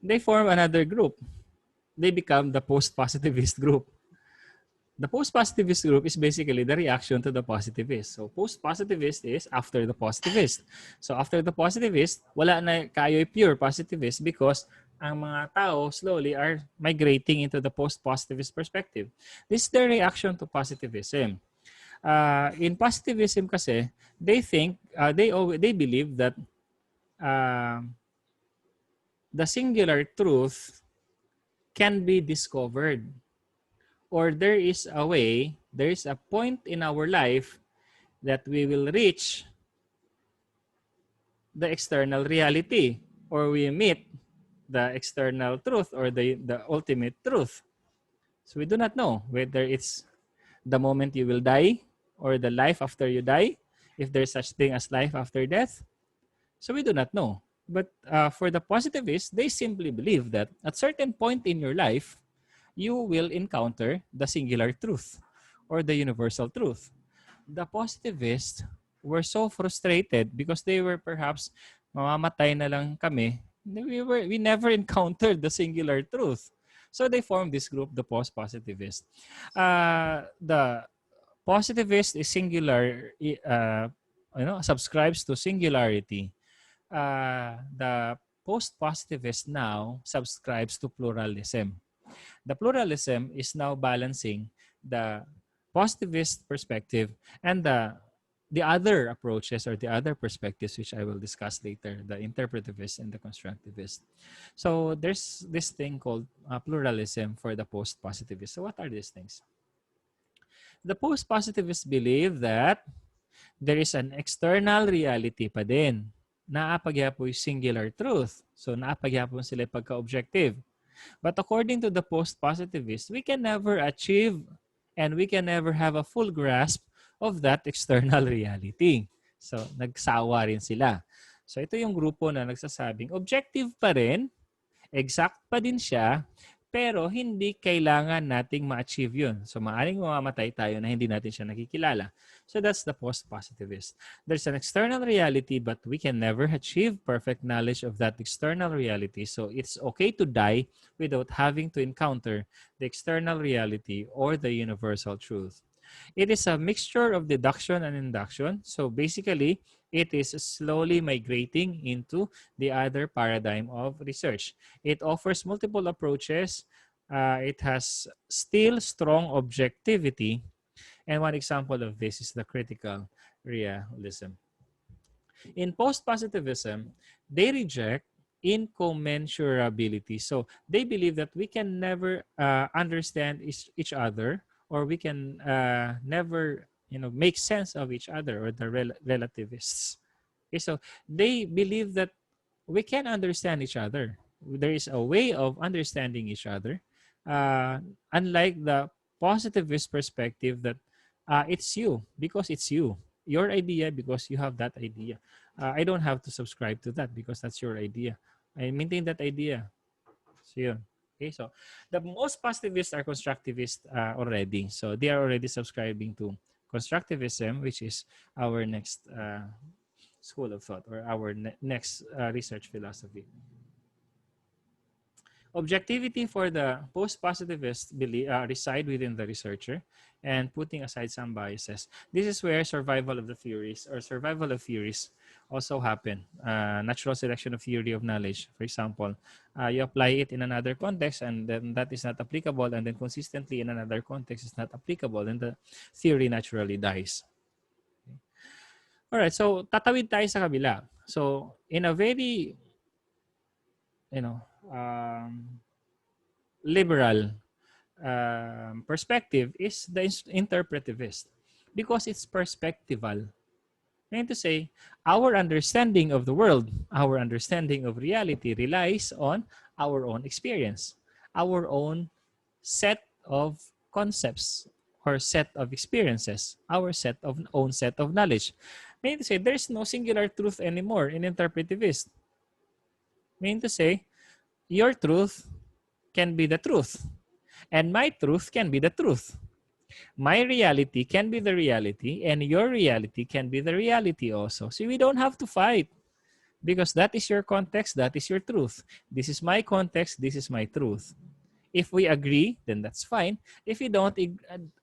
they form another group. They become the Post-Positivist Group. The Post-Positivist Group is basically the reaction to the positivist. So Post-Positivist is after the positivist. So after the positivist, wala na kayo'y pure positivist because ang mga tao slowly are migrating into the Post-Positivist perspective. This is their reaction to positivism. In positivism kasi, they think, they believe that the singular truth can be discovered, or there is a way, there is a point in our life that we will reach the external reality, or we meet the external truth or the ultimate truth. So we do not know whether it's the moment you will die or the life after you die, if there's such thing as life after death. So we do not know. But for the positivists, they simply believe that at certain point in your life, you will encounter the singular truth or the universal truth. The positivists were so frustrated because they were perhaps mamamatay na lang kami. We never encountered the singular truth. So they formed this group, the post-positivist. The positivist is singular, subscribes to singularity. The post-positivist now subscribes to pluralism. The pluralism is now balancing the positivist perspective and the other approaches or the other perspectives, which I will discuss later, the interpretivist and the constructivist. So there's this thing called pluralism for the post-positivist. So what are these things? The post-positivists believe that there is an external reality pa din. Naapagyapo yung singular truth. So naapagyapon sila pagka-objective. But according to the post-positivists, we can never achieve and we can never have a full grasp of that external reality. So nagsawa rin sila. So ito yung grupo na nagsasabing objective pa rin, exact pa din siya, pero hindi kailangan nating ma-achieve yun. So maaaring mamamatay tayo na hindi natin siya nakikilala. So that's the post-positivist. There's an external reality, but we can never achieve perfect knowledge of that external reality. So it's okay to die without having to encounter the external reality or the universal truth. It is a mixture of deduction and induction. So basically, it is slowly migrating into the other paradigm of research. It offers multiple approaches. It has still strong objectivity. And one example of this is the critical realism. In post-positivism, they reject incommensurability. So they believe that we can never understand each other, or we can never make sense of each other, or the relativists. Okay, so they believe that we can understand each other. There is a way of understanding each other, unlike the positivist perspective that it's you because it's you. Your idea because you have that idea. I don't have to subscribe to that because that's your idea. I maintain that idea. So yun. Okay, so the most positivists are constructivists already. So they are already subscribing to constructivism, which is our next school of thought, or our next research philosophy. Objectivity for the post-positivists reside within the researcher, and putting aside some biases. This is where survival of the theories or survival of theories also happen. Natural selection of theory of knowledge, for example, you apply it in another context and then that is not applicable, and then consistently in another context is not applicable, and the theory naturally dies. Okay. All right, so tatawid tayo sa kabila. So in a very, liberal perspective is the interpretivist, because it's perspectival. Meaning to say, our understanding of the world, our understanding of reality relies on our own experience, our own set of concepts or set of experiences, our own set of knowledge. Meaning to say, there's no singular truth anymore in interpretivist. Meaning to say, your truth can be the truth, and my truth can be the truth. My reality can be the reality, and your reality can be the reality also. So we don't have to fight, because that is your context, that is your truth. This is my context, this is my truth. If we agree, then that's fine. If we don't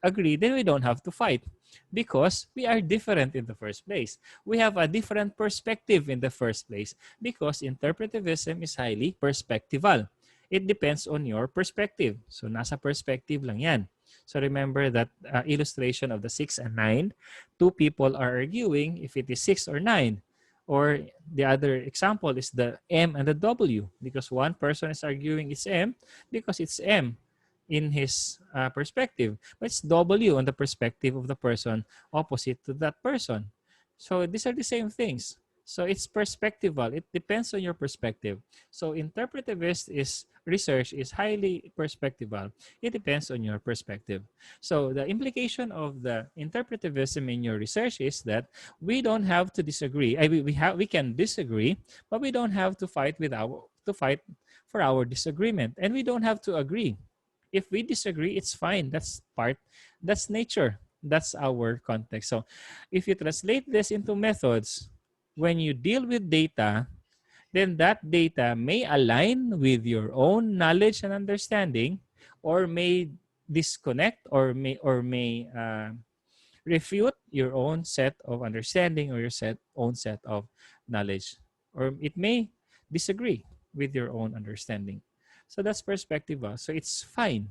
agree, then we don't have to fight, because we are different in the first place. We have a different perspective in the first place, because interpretivism is highly perspectival. It depends on your perspective. So nasa perspective lang yan. So remember that illustration of the 6 and 9. Two people are arguing if it is 6 or 9. Or the other example is the M and the W, because one person is arguing it's M because it's M in his perspective, but it's W on the perspective of the person opposite to that person. So these are the same things. So it's perspectival. It depends on your perspective. So interpretivist research is highly perspectival. It depends on your perspective. So the implication of the interpretivism in your research is that we don't have to disagree. We can disagree, but we don't have to fight for our disagreement, and we don't have to agree. If we disagree, it's fine. That's nature. That's our context. So if you translate this into methods, when you deal with data, then that data may align with your own knowledge and understanding, or may disconnect, or may refute your own set of understanding or your own set of knowledge, or it may disagree with your own understanding. So that's perspective. So it's fine.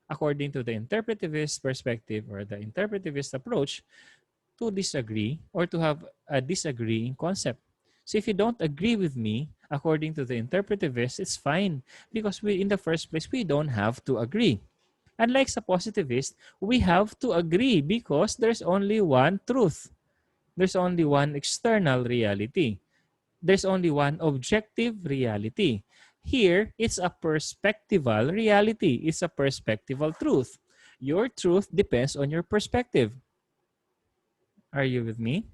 according to the interpretivist perspective or the interpretivist approach, to disagree or to have a disagreeing concept. So if you don't agree with me, according to the interpretivist, it's fine because in the first place, we don't have to agree. Unlike sa positivist, we have to agree because there's only one truth. There's only one external reality. There's only one objective reality. Here, it's a perspectival reality. It's a perspectival truth. Your truth depends on your perspective. Are you with me?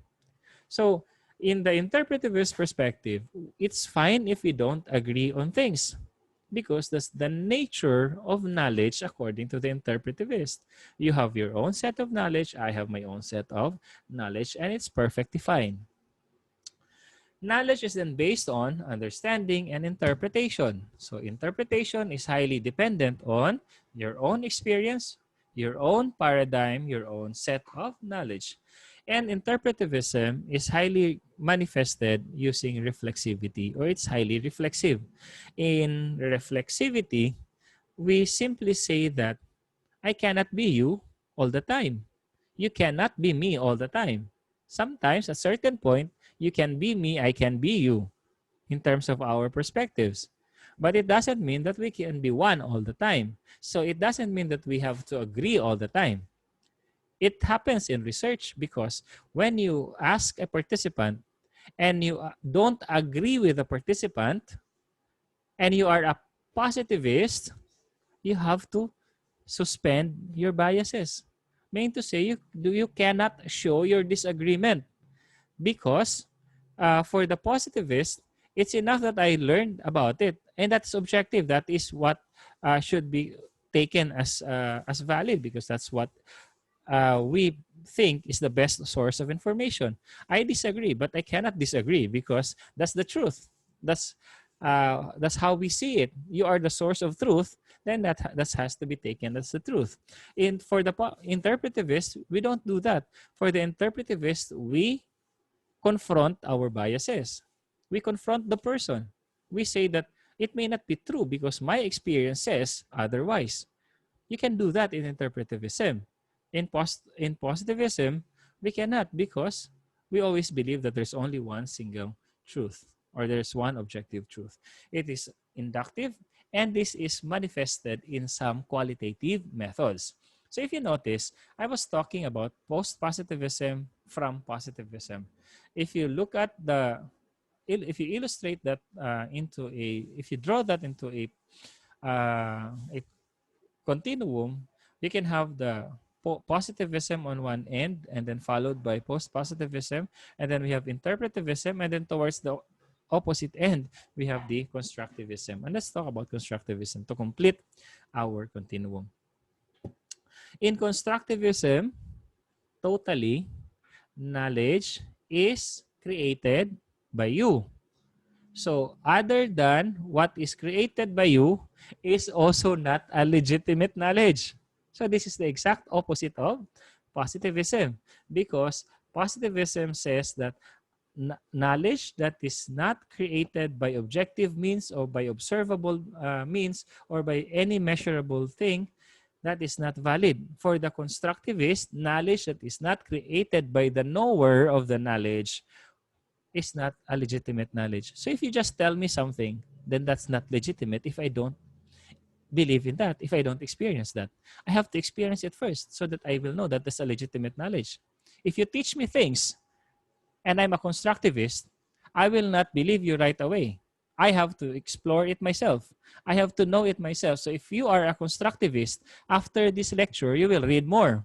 So, in the interpretivist perspective, it's fine if we don't agree on things because that's the nature of knowledge according to the interpretivist. You have your own set of knowledge, I have my own set of knowledge, and it's perfectly fine. Knowledge is then based on understanding and interpretation. So interpretation is highly dependent on your own experience, your own paradigm, your own set of knowledge. And interpretivism is highly manifested using reflexivity, or it's highly reflexive. In reflexivity, we simply say that I cannot be you all the time. You cannot be me all the time. Sometimes, at a certain point, you can be me, I can be you in terms of our perspectives. But it doesn't mean that we can be one all the time. So it doesn't mean that we have to agree all the time. It happens in research because when you ask a participant and you don't agree with the participant and you are a positivist, you have to suspend your biases. Meaning to say, you cannot show your disagreement because for the positivist, it's enough that I learned about it, and that's objective. That is what should be taken as valid because that's what we think is the best source of information. I disagree, but I cannot disagree because that's the truth. That's how we see it. You are the source of truth, then that has to be taken as the truth. For the interpretivist, we don't do that. For the interpretivist, we confront our biases. We confront the person. We say that it may not be true because my experience says otherwise. You can do that in interpretivism. In positivism, we cannot because we always believe that there's only one single truth or there's one objective truth. It is inductive, and this is manifested in some qualitative methods. So if you notice, I was talking about post-positivism from positivism. If you look at if you illustrate that if you draw that into a continuum, you can have the positivism on one end and then followed by post-positivism, and then we have interpretivism, and then towards the opposite end, we have the constructivism. And let's talk about constructivism to complete our continuum. In constructivism, totally, knowledge is created by you. So other than what is created by you is also not a legitimate knowledge. So this is the exact opposite of positivism, because positivism says that knowledge that is not created by objective means or by observable means or by any measurable thing, that is not valid. For the constructivist, knowledge that is not created by the knower of the knowledge is not a legitimate knowledge. So if you just tell me something, then that's not legitimate if I don't believe in that, if I don't experience that. I have to experience it first so that I will know that that's a legitimate knowledge. If you teach me things and I'm a constructivist, I will not believe you right away. I have to explore it myself. I have to know it myself. So if you are a constructivist, after this lecture, you will read more.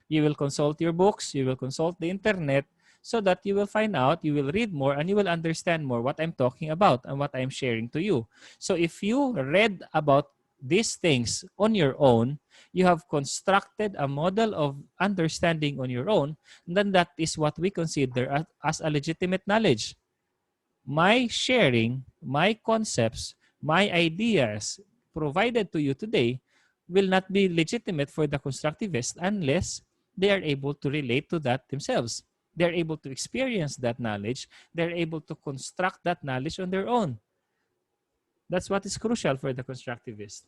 You will consult your books, you will consult the internet, so that you will find out, you will read more, and you will understand more what I'm talking about and what I'm sharing to you. So if you read about these things on your own, you have constructed a model of understanding on your own, then that is what we consider as a legitimate knowledge. My sharing, my concepts, my ideas provided to you today will not be legitimate for the constructivist unless they are able to relate to that themselves. They're able to experience that knowledge. They're able to construct that knowledge on their own. That's what is crucial for the constructivist.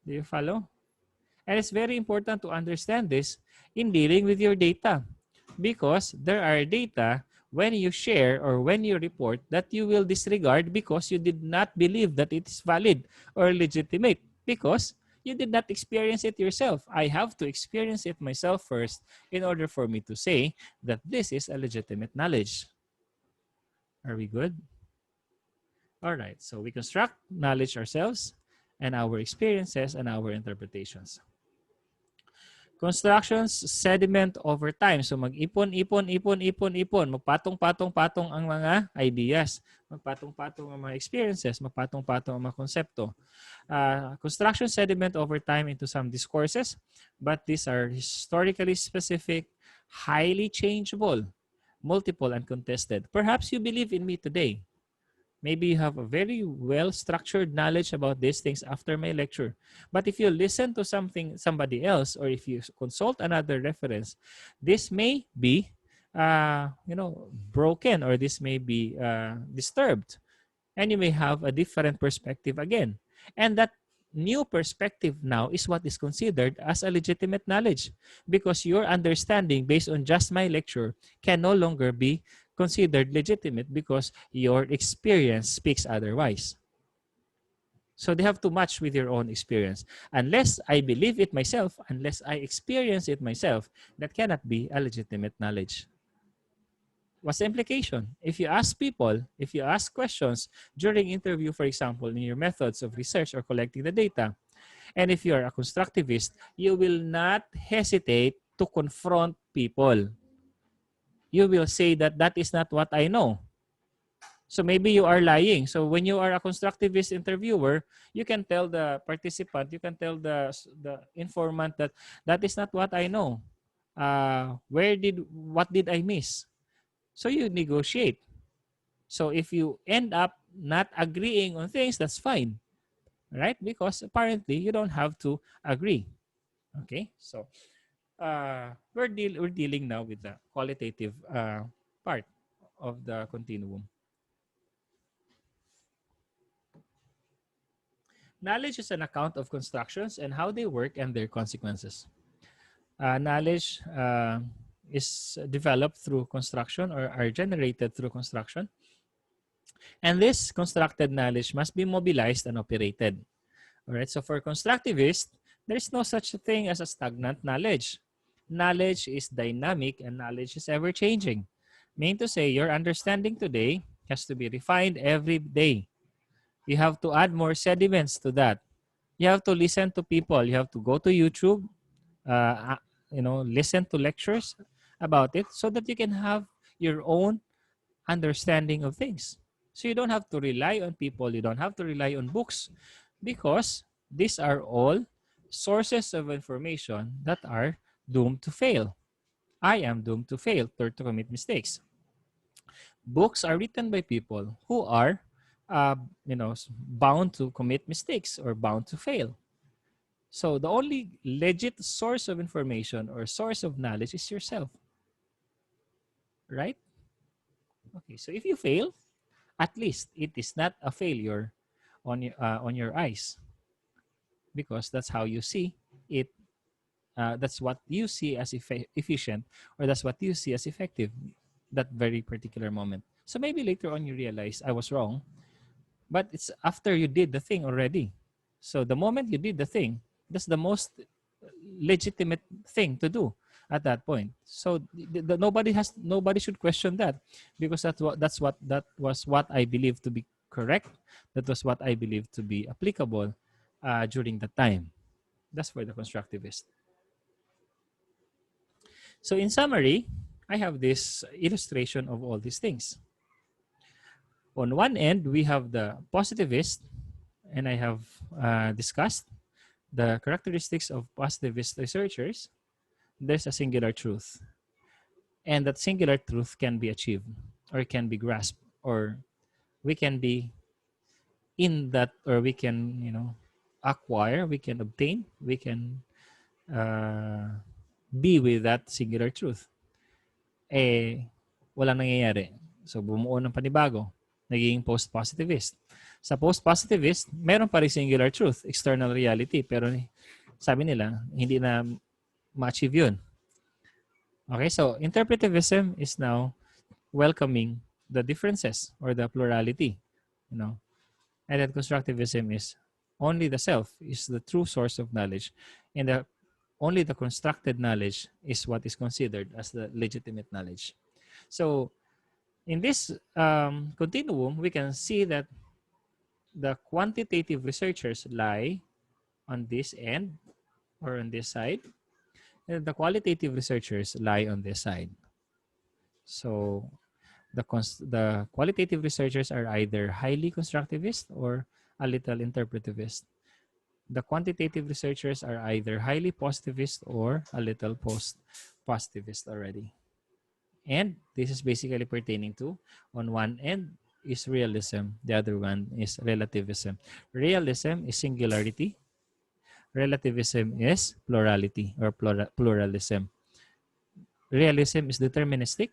Do you follow? And it's very important to understand this in dealing with your data, because there are data when you share or when you report that you will disregard because you did not believe that it is valid or legitimate, because you did not experience it yourself. I have to experience it myself first in order for me to say that this is a legitimate knowledge. Are we good? All right, so we construct knowledge ourselves and our experiences and our interpretations. Constructions sediment over time. So mag-ipon. Magpatong-patong-patong ang mga ideas. Magpatong-patong ang mga experiences. Magpatong-patong ang mga konsepto. Construction sediment over time into some discourses, but these are historically specific, highly changeable, multiple, and contested. Perhaps you believe in me today. Maybe you have a very well-structured knowledge about these things after my lecture. But if you listen to somebody else, or if you consult another reference, this may be, broken, or this may be disturbed, and you may have a different perspective again. And that new perspective now is what is considered as a legitimate knowledge, because your understanding based on just my lecture can no longer be considered legitimate because your experience speaks otherwise. So they have to match with your own experience. Unless I believe it myself, unless I experience it myself, that cannot be a legitimate knowledge. What's the implication? If you ask people, if you ask questions during interview, for example, in your methods of research or collecting the data, and if you're a constructivist, you will not hesitate to confront people. You will say that that is not what I know. So maybe you are lying. So when you are a constructivist interviewer, you can tell the participant, you can tell the informant that that is not what I know. What did I miss? So you negotiate. So if you end up not agreeing on things, that's fine, right? Because apparently you don't have to agree. Okay, so we're dealing now with the qualitative part of the continuum. Knowledge is an account of constructions and how they work and their consequences. Knowledge is developed through construction or are generated through construction. And this constructed knowledge must be mobilized and operated. All right, so for constructivists, there is no such thing as a stagnant knowledge. Knowledge is dynamic and knowledge is ever-changing. Meaning to say, your understanding today has to be refined every day. You have to add more sediments to that. You have to listen to people. You have to go to YouTube, listen to lectures about it so that you can have your own understanding of things. So you don't have to rely on people. You don't have to rely on books, because these are all sources of information that are doomed to fail. I am doomed to fail or to commit mistakes. Books are written by people who are bound to commit mistakes or bound to fail. So the only legit source of information or source of knowledge is yourself. Right? Okay, so if you fail, at least it is not a failure on your eyes, because that's how you see it. That's what you see as efficient, or that's what you see as effective that very particular moment. So maybe later on you realize I was wrong, but it's after you did the thing already. So the moment you did the thing, that's the most legitimate thing to do at that point. So nobody should question that, because that was what I believe to be correct. That was what I believe to be applicable during the time. That's for the constructivist. So in summary, I have this illustration of all these things. On one end, we have the positivist, and I have discussed the characteristics of positivist researchers. There's a singular truth, and that singular truth can be achieved or can be grasped, or we can be in that, or we can acquire, we can obtain, we can be with that singular truth. Walang nangyayari. So bumuo ng panibago, naging post-positivist. Sa post-positivist, meron pa rin singular truth, external reality, pero sabi nila, hindi na ma-achieve yun. Okay, so interpretivism is now welcoming the differences or the plurality, you know. And then constructivism is only the self is the true source of knowledge, and only the constructed knowledge is what is considered as the legitimate knowledge. So in this continuum, we can see that the quantitative researchers lie on this end or on this side, and the qualitative researchers lie on this side. So the qualitative researchers are either highly constructivist or a little interpretivist. The quantitative researchers are either highly positivist or a little post-positivist already. And this is basically pertaining to, on one end is realism, the other one is relativism. Realism is singularity. Relativism is plurality or pluralism. Realism is deterministic.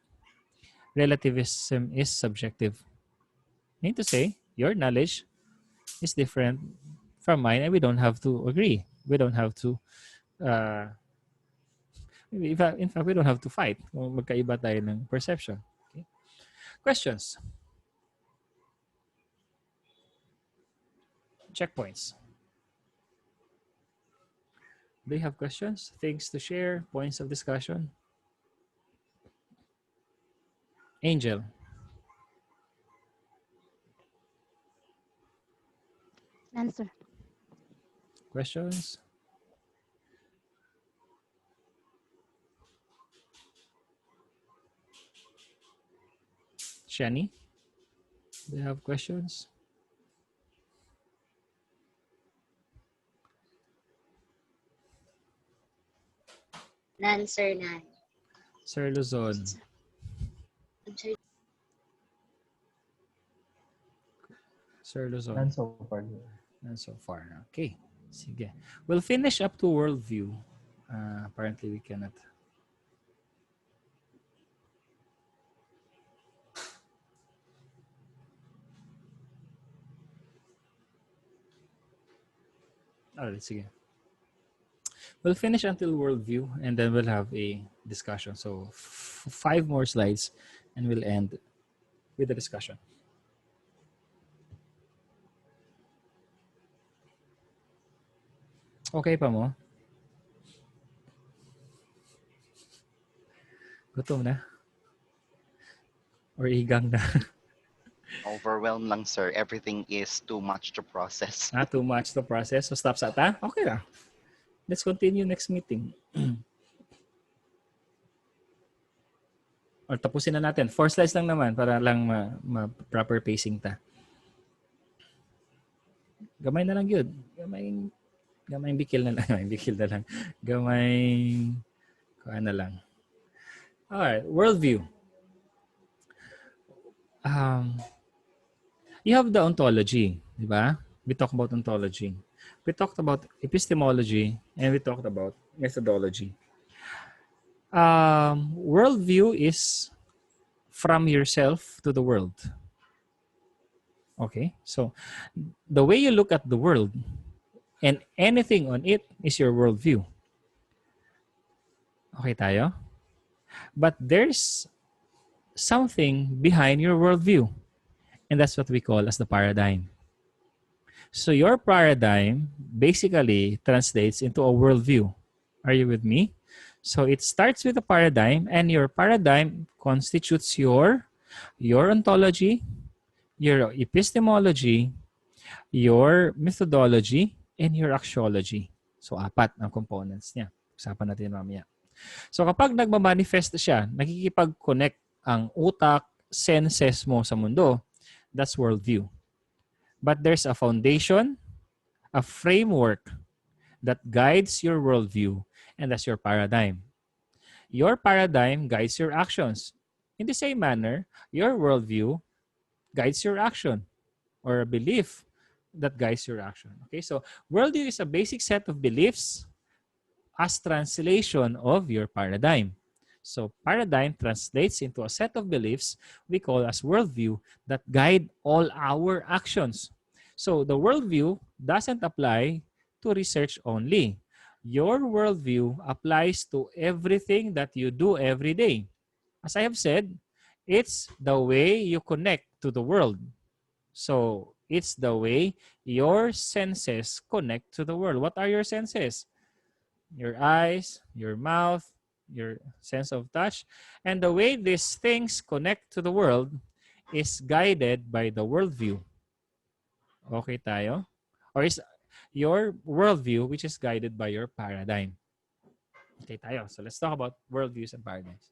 Relativism is subjective. I mean to say, your knowledge is different from mine and we don't have to agree. We don't have to, in fact, we don't have to fight kung magkaiba tayo ng perception. Okay? Questions? Checkpoints. Do you have questions? Things to share? Points of discussion? Angel. Answer. Questions? Shani, do you have questions? None, sir, none. Sir Luzon. I'm sorry. Sir Luzon. None so far. None so far. Okay. Sige. We'll finish up to worldview. Apparently we cannot. Alright, sige. We'll finish until worldview and then we'll have a discussion. So 5 more slides and we'll end with the discussion. Okay pa mo? Gutom na? Or igang na? Overwhelmed lang, sir. Everything is too much to process. Too much to process. So stop sa ta? Okay na. Let's continue next meeting. Or tapusin na natin. 4 slides lang naman para lang ma-proper pacing ta. Gamay na lang yun. Gamay bikil na lang. Gamay bikil na lang. Gamay kuha na lang. Alright. Worldview. You have the ontology. Diba? We talked about ontology. We talked about epistemology and we talked about methodology. Worldview is from yourself to the world. Okay, so the way you look at the world and anything on it is your worldview. Okay tayo? But there's something behind your worldview, and that's what we call as the paradigm. So your paradigm basically translates into a worldview. Are you with me? So it starts with a paradigm, and your paradigm constitutes your ontology, your epistemology, your methodology, and your axiology. So 4 ang components niya. Usapan natin mamaya. So kapag nagmamanifest siya, nakikipag-connect ang utak, senses mo sa mundo, that's worldview. But there's a foundation, a framework that guides your worldview, and that's your paradigm. Your paradigm guides your actions. In the same manner, your worldview guides your action or a belief that guides your action. Okay, so worldview is a basic set of beliefs as translation of your paradigm. So paradigm translates into a set of beliefs we call as worldview that guide all our actions. So the worldview doesn't apply to research only. Your worldview applies to everything that you do every day. As I have said, it's the way you connect to the world. So it's the way your senses connect to the world. What are your senses? Your eyes, your mouth, your sense of touch. And the way these things connect to the world is guided by the worldview. Okay tayo? Or is your worldview which is guided by your paradigm. Okay tayo. So let's talk about worldviews and paradigms.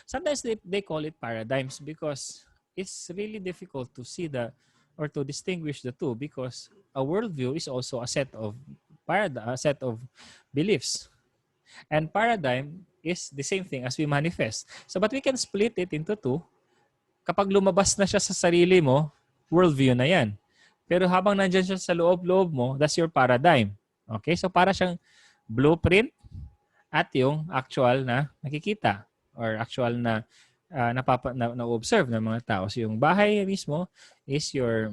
Sometimes they call it paradigms because it's really difficult to see or to distinguish the two, because a worldview is also a set of beliefs. And paradigm is the same thing as we manifest. So but we can split it into two. Kapag lumabas na siya sa sarili mo, worldview na yan. Pero habang nandyan siya sa loob-loob mo, that's your paradigm. Okay? So para siyang blueprint at yung actual na nakikita or actual na na-observe ng mga tao. So yung bahay mismo is your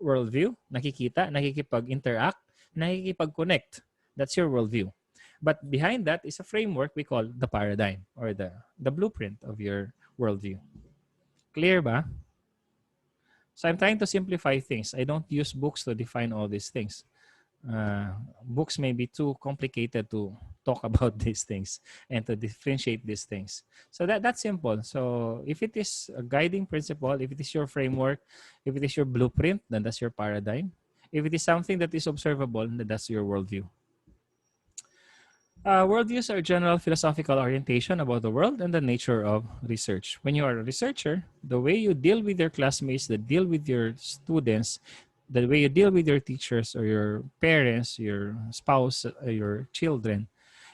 worldview. Nakikita, nakikipag-interact, nakikipag-connect. That's your worldview. But behind that is a framework we call the paradigm or the blueprint of your worldview. Clear ba? So I'm trying to simplify things. I don't use books to define all these things. Books may be too complicated to talk about these things and to differentiate these things. So that's simple. So if it is a guiding principle, if it is your framework, if it is your blueprint, then that's your paradigm. If it is something that is observable, then that's your worldview. Worldviews are general philosophical orientation about the world and the nature of research. When you are a researcher, the way you deal with your classmates, the deal with your students, the way you deal with your teachers or your parents, your spouse, your children,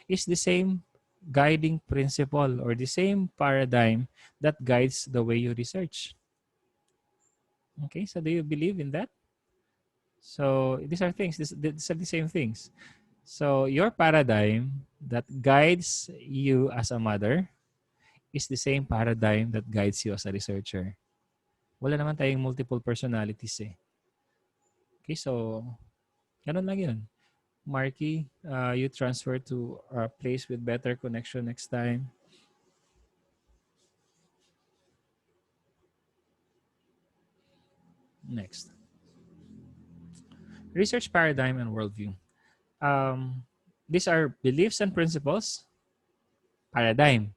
is the same guiding principle or the same paradigm that guides the way you research. Okay, so do you believe in that? So these are things, these are the same things. So your paradigm that guides you as a mother is the same paradigm that guides you as a researcher. Wala naman tayong multiple personalities eh. Okay, so ganun lang yun. Marky, you transfer to a place with better connection next time. Next. Research paradigm and worldview. These are beliefs and principles, paradigm,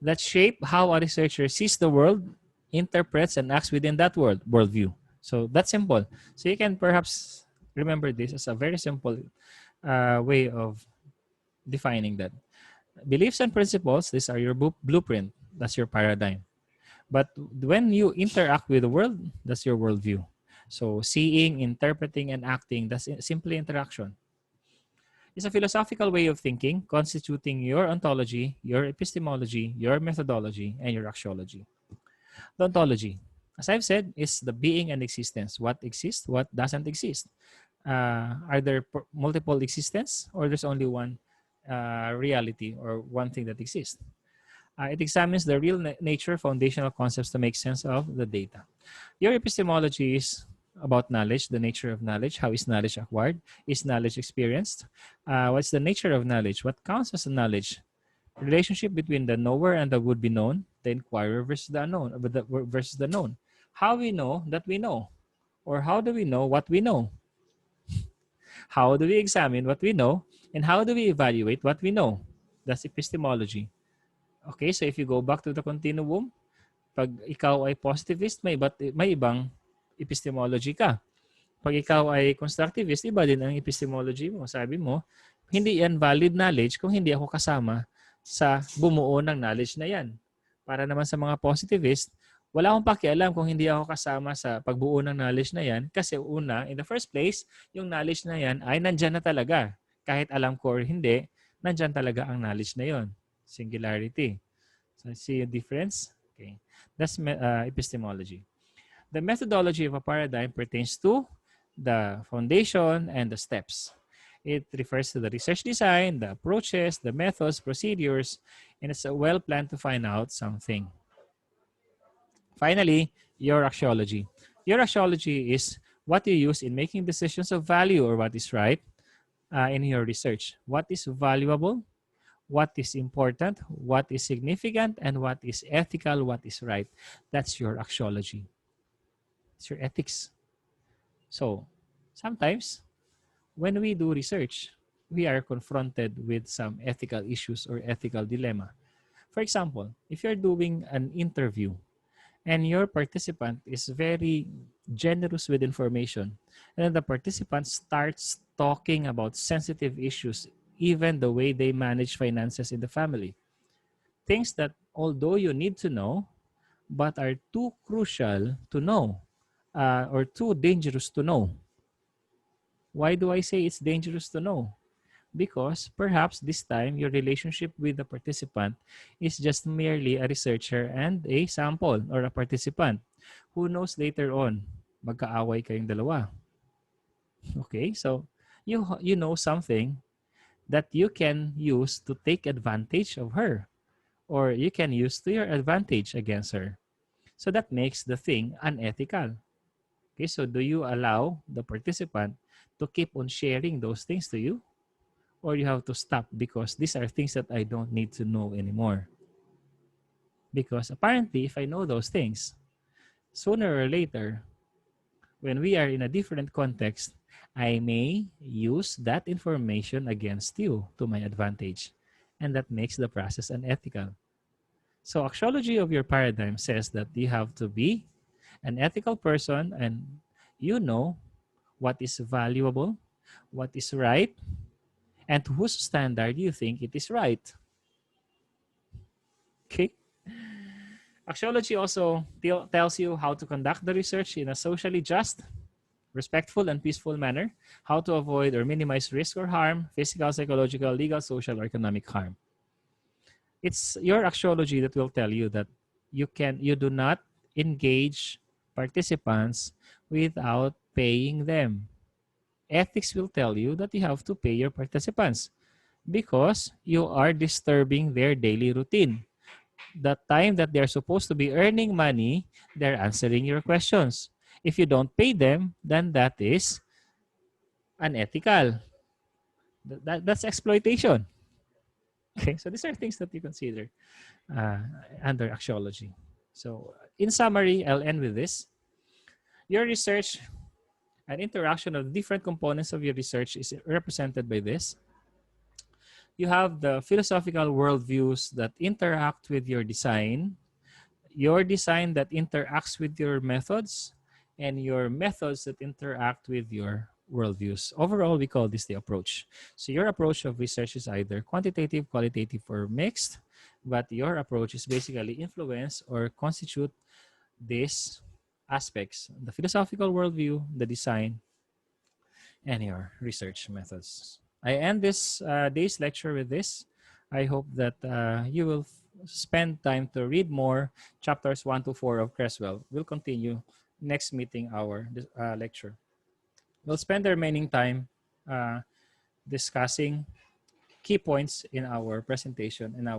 that shape how a researcher sees the world, interprets, and acts within that worldview. So that's simple. So you can perhaps remember this as a very simple way of defining that. Beliefs and principles, these are your blueprint. That's your paradigm. But when you interact with the world, that's your worldview. So seeing, interpreting, and acting, that's simply interaction. It's a philosophical way of thinking, constituting your ontology, your epistemology, your methodology, and your axiology. The ontology, as I've said, is the being and existence. What exists, what doesn't exist. Are there multiple existence, or there's only one reality or one thing that exists? It examines the real nature, foundational concepts to make sense of the data. Your epistemology is about knowledge, the nature of knowledge. How is knowledge acquired? Is knowledge experienced? What's the nature of knowledge? What counts as knowledge? Relationship between the knower and the would-be known, the inquirer versus the unknown, versus the known. How we know that we know, or how do we know what we know? How do we examine what we know, and how do we evaluate what we know? That's epistemology. Okay, so if you go back to the continuum, pag ikaw ay positivist, may ibang epistemology ka. Pag ikaw ay constructivist, iba din ang epistemology mo. Sabi mo, hindi yan valid knowledge kung hindi ako kasama sa bumuo ng knowledge na yan. Para naman sa mga positivist, wala akong pakialam kung hindi ako kasama sa pagbuo ng knowledge na yan kasi una, in the first place, yung knowledge na yan ay nandyan na talaga. Kahit alam ko or hindi, nandyan talaga ang knowledge na yon. Singularity. So see a difference? Okay. That's epistemology. The methodology of a paradigm pertains to the foundation and the steps. It refers to the research design, the approaches, the methods, procedures, and it's a well plan to find out something. Finally, your axiology. Your axiology is what you use in making decisions of value or what is right in your research. What is valuable, what is important, what is significant, and what is ethical, what is right. That's your axiology. It's your ethics. So sometimes when we do research, we are confronted with some ethical issues or ethical dilemma. For example, if you're doing an interview and your participant is very generous with information, and then the participant starts talking about sensitive issues, even the way they manage finances in the family, things that although you need to know, but are too crucial to know or too dangerous to know. Why do I say it's dangerous to know? Because perhaps this time your relationship with the participant is just merely a researcher and a sample or a participant. Who knows later on, magkaaway kayong dalawa. Okay, so you know something that you can use to take advantage of her, or you can use to your advantage against her. So that makes the thing unethical. Okay, so do you allow the participant to keep on sharing those things to you? Or you have to stop because these are things that I don't need to know anymore. Because apparently, if I know those things, sooner or later, when we are in a different context, I may use that information against you to my advantage. And that makes the process unethical. So axiology of your paradigm says that you have to be an ethical person and you know what is valuable, what is right, and to whose standard you think it is right. Okay? Axiology also tells you how to conduct the research in a socially just, respectful, and peaceful manner, how to avoid or minimize risk or harm, physical, psychological, legal, social, or economic harm. It's your axiology that will tell you that you do not engage participants without paying them. Ethics will tell you that you have to pay your participants because you are disturbing their daily routine. The time that they're supposed to be earning money, they're answering your questions. If you don't pay them, then that is unethical. That's exploitation. Okay, so these are things that you consider under axiology. So in summary, I'll end with this. Your research and interaction of different components of your research is represented by this. You have the philosophical worldviews that interact with your design that interacts with your methods, and your methods that interact with your worldviews. Overall, we call this the approach. So your approach of research is either quantitative, qualitative, or mixed, but your approach is basically influence or constitute these aspects: the philosophical worldview, the design, and your research methods. I end this day's lecture with this. I hope that you will spend time to read more chapters 1 to 4 of Creswell. We'll continue next meeting hour lecture. We'll spend the remaining time discussing key points in our presentation and our